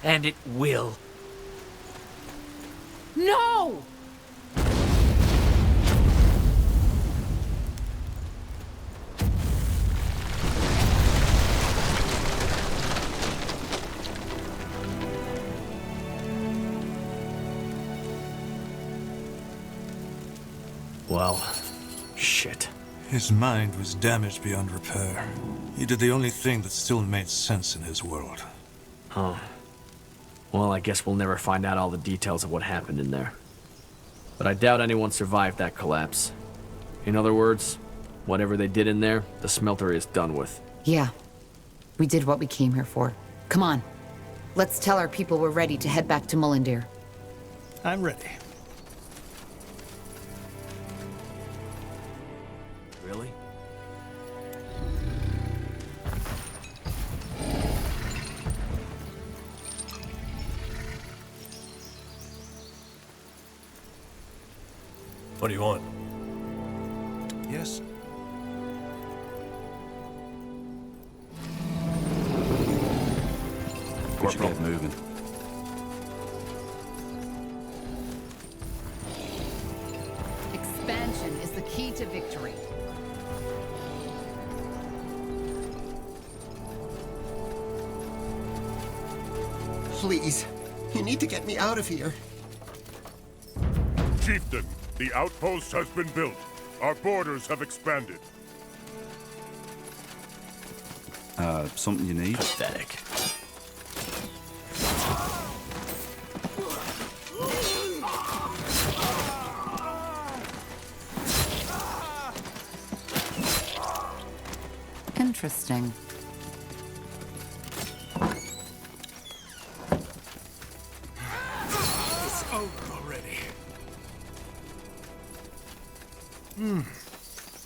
And it will. No! Well, shit. His mind was damaged beyond repair. He did the only thing that still made sense in his world. Huh. Well, I guess we'll never find out all the details of what happened in there. But I doubt anyone survived that collapse. In other words, whatever they did in there, the smelter is done with. Yeah. We did what we came here for. Come on. Let's tell our people we're ready to head back to Mullindir. I'm ready. Really? What do you want? Yes? We should get moving. Expansion is the key to victory. Please, you need to get me out of here. Chieftain, the outpost has been built. Our borders have expanded. Something you need? Pathetic. Interesting. It's over already.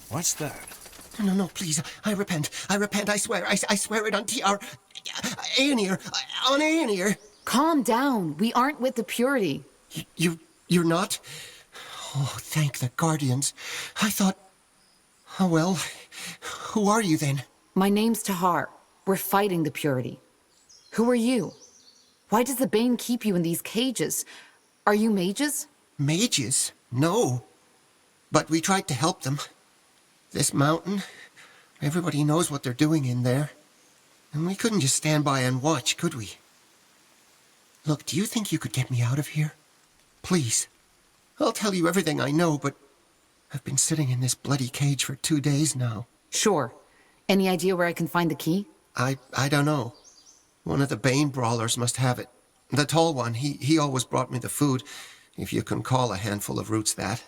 What's that? No, please. I repent. I swear. I swear it on Aenir. On Aenir. Calm down. We aren't with the Purity. You're not? Oh, thank the Guardians. I thought... Oh, well, who are you then? My name's Tahar. We're fighting the Purity. Who are you? Why does the Bane keep you in these cages? Are you mages? Mages? No. But we tried to help them. This mountain, everybody knows what they're doing in there. And we couldn't just stand by and watch, could we? Look, do you think you could get me out of here? Please. I'll tell you everything I know, but I've been sitting in this bloody cage for 2 days now. Sure. Any idea where I can find the key? I don't know. One of the Bane brawlers must have it. The tall one, he always brought me the food, if you can call a handful of roots that.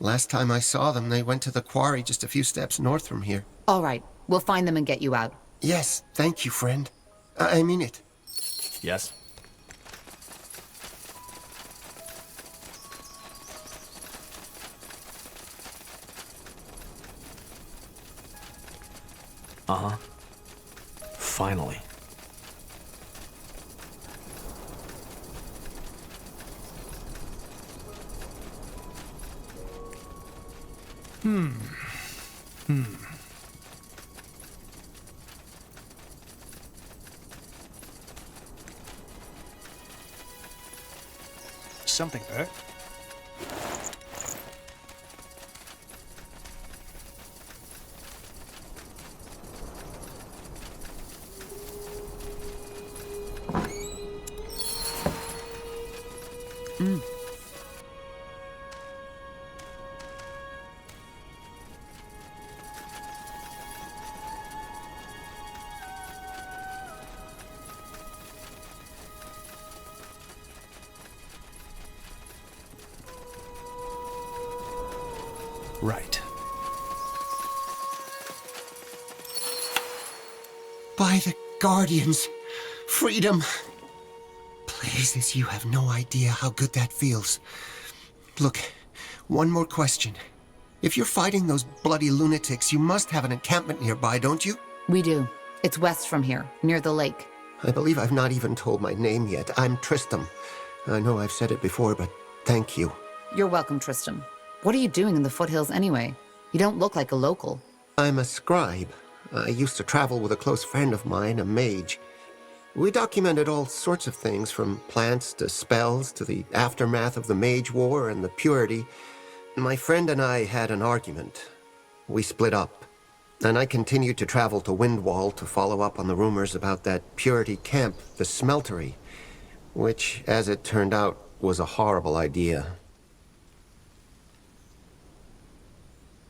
Last time I saw them, they went to the quarry just a few steps north from here. All right. We'll find them and get you out. Yes, thank you, friend. I mean it. Yes? Uh-huh. Finally. Something there. Right. By the Guardians, freedom. Blazes, you have no idea how good that feels. Look, one more question. If you're fighting those bloody lunatics, you must have an encampment nearby, don't you? We do. It's west from here, near the lake. I believe I've not even told my name yet. I'm Tristram. I know I've said it before, but thank you. You're welcome, Tristram. What are you doing in the foothills anyway? You don't look like a local. I'm a scribe. I used to travel with a close friend of mine, a mage. We documented all sorts of things, from plants to spells to the aftermath of the Mage War and the Purity. My friend and I had an argument. We split up, and I continued to travel to Windwall to follow up on the rumors about that Purity camp, the Smeltery, which, as it turned out, was a horrible idea.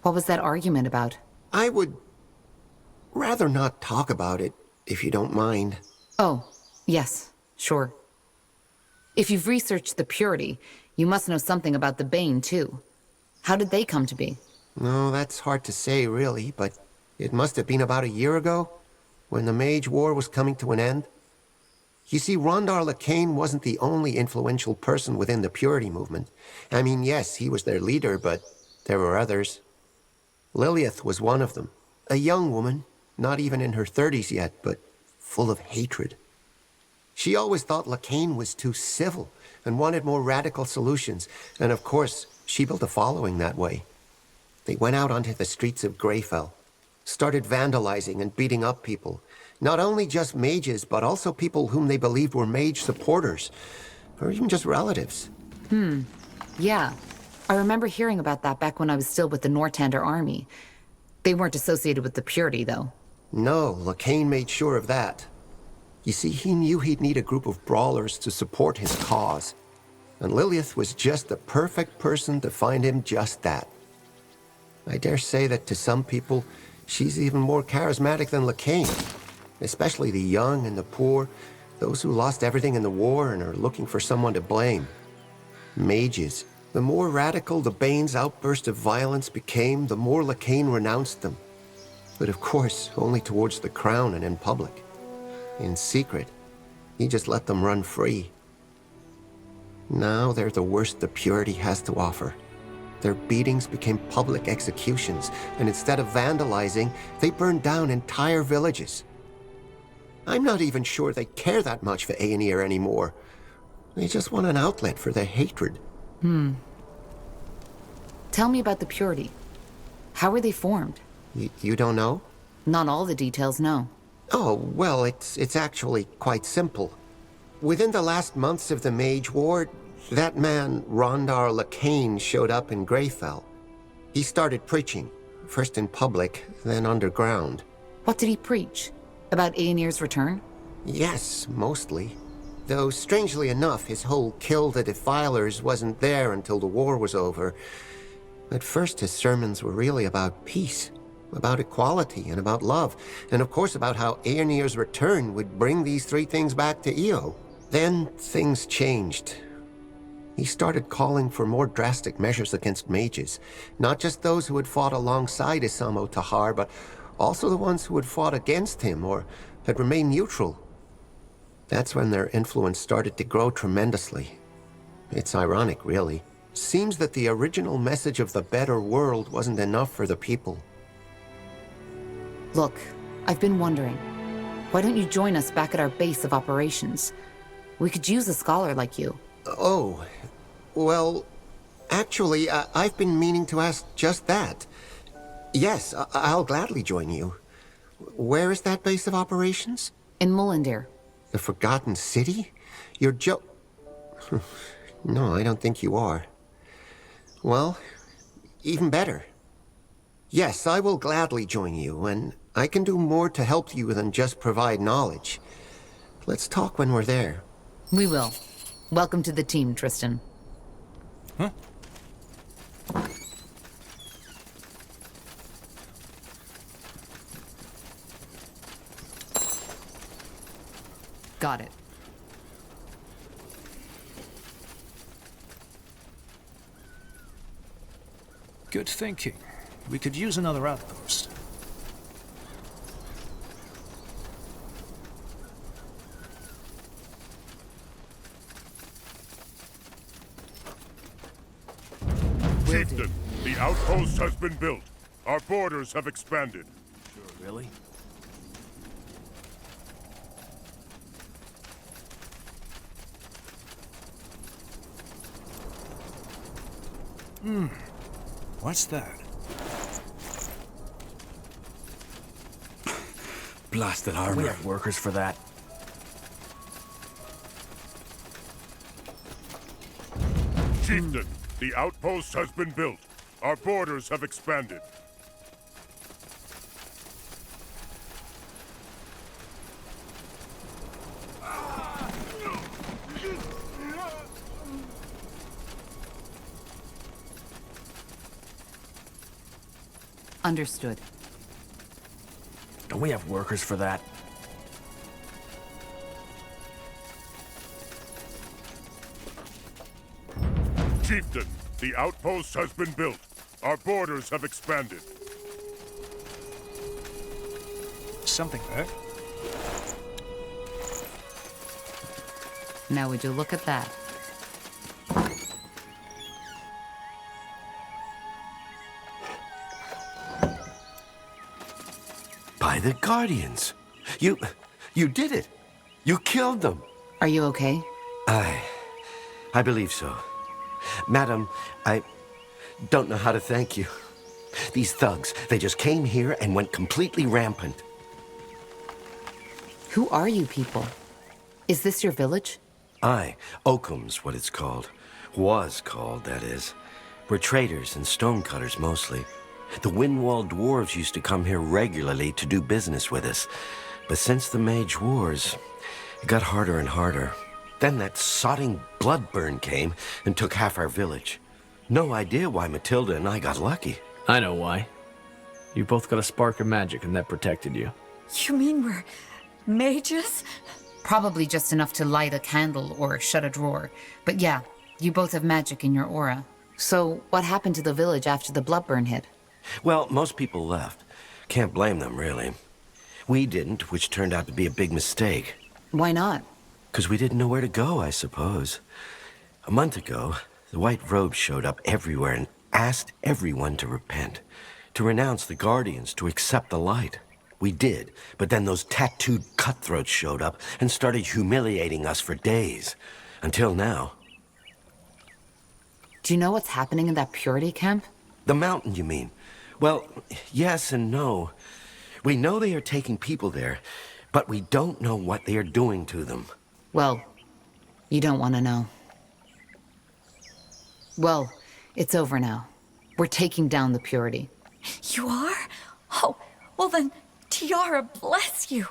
What was that argument about? I would rather not talk about it, if you don't mind. Oh, yes, sure. If you've researched the Purity, you must know something about the Bane, too. How did they come to be? No, that's hard to say, really, but it must have been about a year ago, when the Mage War was coming to an end. You see, Rondar Lacane wasn't the only influential person within the Purity movement. I mean, yes, he was their leader, but there were others. Lilith was one of them. A young woman, not even in her 30s yet, but full of hatred. She always thought Lacane was too civil and wanted more radical solutions, and of course, she built a following that way. They went out onto the streets of Greyfell, started vandalizing and beating up people. Not only just mages, but also people whom they believed were mage supporters, or even just relatives. Yeah. I remember hearing about that back when I was still with the Nortander army. They weren't associated with the Purity, though. No, Lacane made sure of that. You see, he knew he'd need a group of brawlers to support his cause. And Lilith was just the perfect person to find him just that. I dare say that to some people, she's even more charismatic than Lacane. Especially the young and the poor, those who lost everything in the war and are looking for someone to blame. Mages. The more radical the Bane's outburst of violence became, the more Lacane renounced them. But of course, only towards the crown and in public. In secret, he just let them run free. Now they're the worst the Purity has to offer. Their beatings became public executions, and instead of vandalizing, they burned down entire villages. I'm not even sure they care that much for Aenir anymore. They just want an outlet for their hatred. Tell me about the Purity. How were they formed? You don't know? Not all the details, no. Oh, well, it's actually quite simple. Within the last months of the Mage War, that man, Rondar Lacane, showed up in Greyfell. He started preaching, first in public, then underground. What did he preach? About Aenir's return? Yes, mostly. Though, strangely enough, his whole kill the defilers wasn't there until the war was over. At first, his sermons were really about peace, about equality, and about love, and of course about how Aenir's return would bring these three things back to Io. Then, things changed. He started calling for more drastic measures against mages, not just those who had fought alongside Isamo Tahar, but also the ones who had fought against him or had remained neutral. That's when their influence started to grow tremendously. It's ironic, really. Seems that the original message of the better world wasn't enough for the people. Look, I've been wondering. Why don't you join us back at our base of operations? We could use a scholar like you. Oh, well, actually, I've been meaning to ask just that. Yes, I'll gladly join you. Where is that base of operations? In Mullindir. The Forgotten City? You're No, I don't think you are. Well, even better. Yes, I will gladly join you, and I can do more to help you than just provide knowledge. Let's talk when we're there. We will. Welcome to the team, Tristan. Huh? Got it. Good thinking. We could use another outpost. Chieftain, the outpost has been built. Our borders have expanded. Sure, really? What's that? Blasted armor. We have workers for that. Chieftain, the outpost has been built. Our borders have expanded. Understood. Don't we have workers for that? Chieftain, the outpost has been built. Our borders have expanded. Something there? Now would you look at that? By the Guardians. You did it. You killed them. Are you okay? I believe so. Madam, I don't know how to thank you. These thugs, they just came here and went completely rampant. Who are you people? Is this your village? Oakham's what it's called. Was called, that is. We're traders and stonecutters mostly. The Windwall dwarves used to come here regularly to do business with us. But since the Mage Wars, it got harder and harder. Then that sodding Bloodburn came and took half our village. No idea why Matilda and I got lucky. I know why. You both got a spark of magic and that protected you. You mean we're mages? Probably just enough to light a candle or shut a drawer. But yeah, you both have magic in your aura. So what happened to the village after the Bloodburn hit? Well, most people left. Can't blame them, really. We didn't, which turned out to be a big mistake. Why not? Because we didn't know where to go, I suppose. A month ago, the White Robes showed up everywhere and asked everyone to repent, to renounce the Guardians, to accept the light. We did, but then those tattooed cutthroats showed up and started humiliating us for days. Until now. Do you know what's happening in that purity camp? The mountain, you mean? Well, yes and no. We know they are taking people there, but we don't know what they are doing to them. Well, you don't want to know. Well, it's over now. We're taking down the Purity. You are? Oh, well then, Tiara, bless you.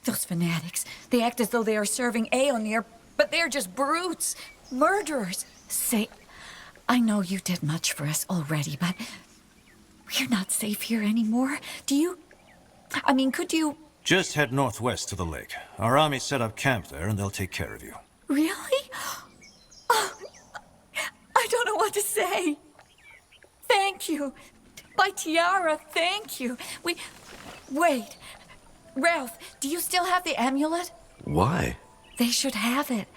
Those fanatics, they act as though they are serving Aeonir, but they're just brutes, murderers. Say, I know you did much for us already, but we're not safe here anymore. Do you... I mean, could you... Just head northwest to the lake. Our army set up camp there, and they'll take care of you. Really? Oh, I don't know what to say. Thank you. By Tiara, thank you. Wait. Ralph, do you still have the amulet? Why? They should have it.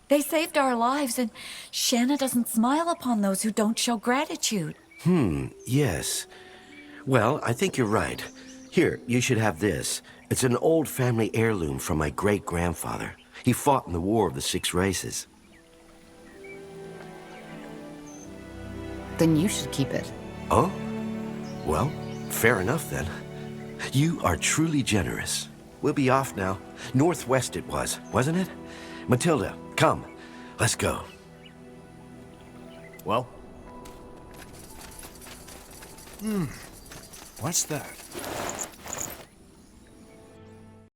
They saved our lives, and Shanna doesn't smile upon those who don't show gratitude. Yes. Well, I think you're right. Here, you should have this. It's an old family heirloom from my great-grandfather. He fought in the War of the Six Races. Then you should keep it. Oh? Well, fair enough then. You are truly generous. We'll be off now. Northwest it was, wasn't it? Matilda, come. Let's go. Well? What's that?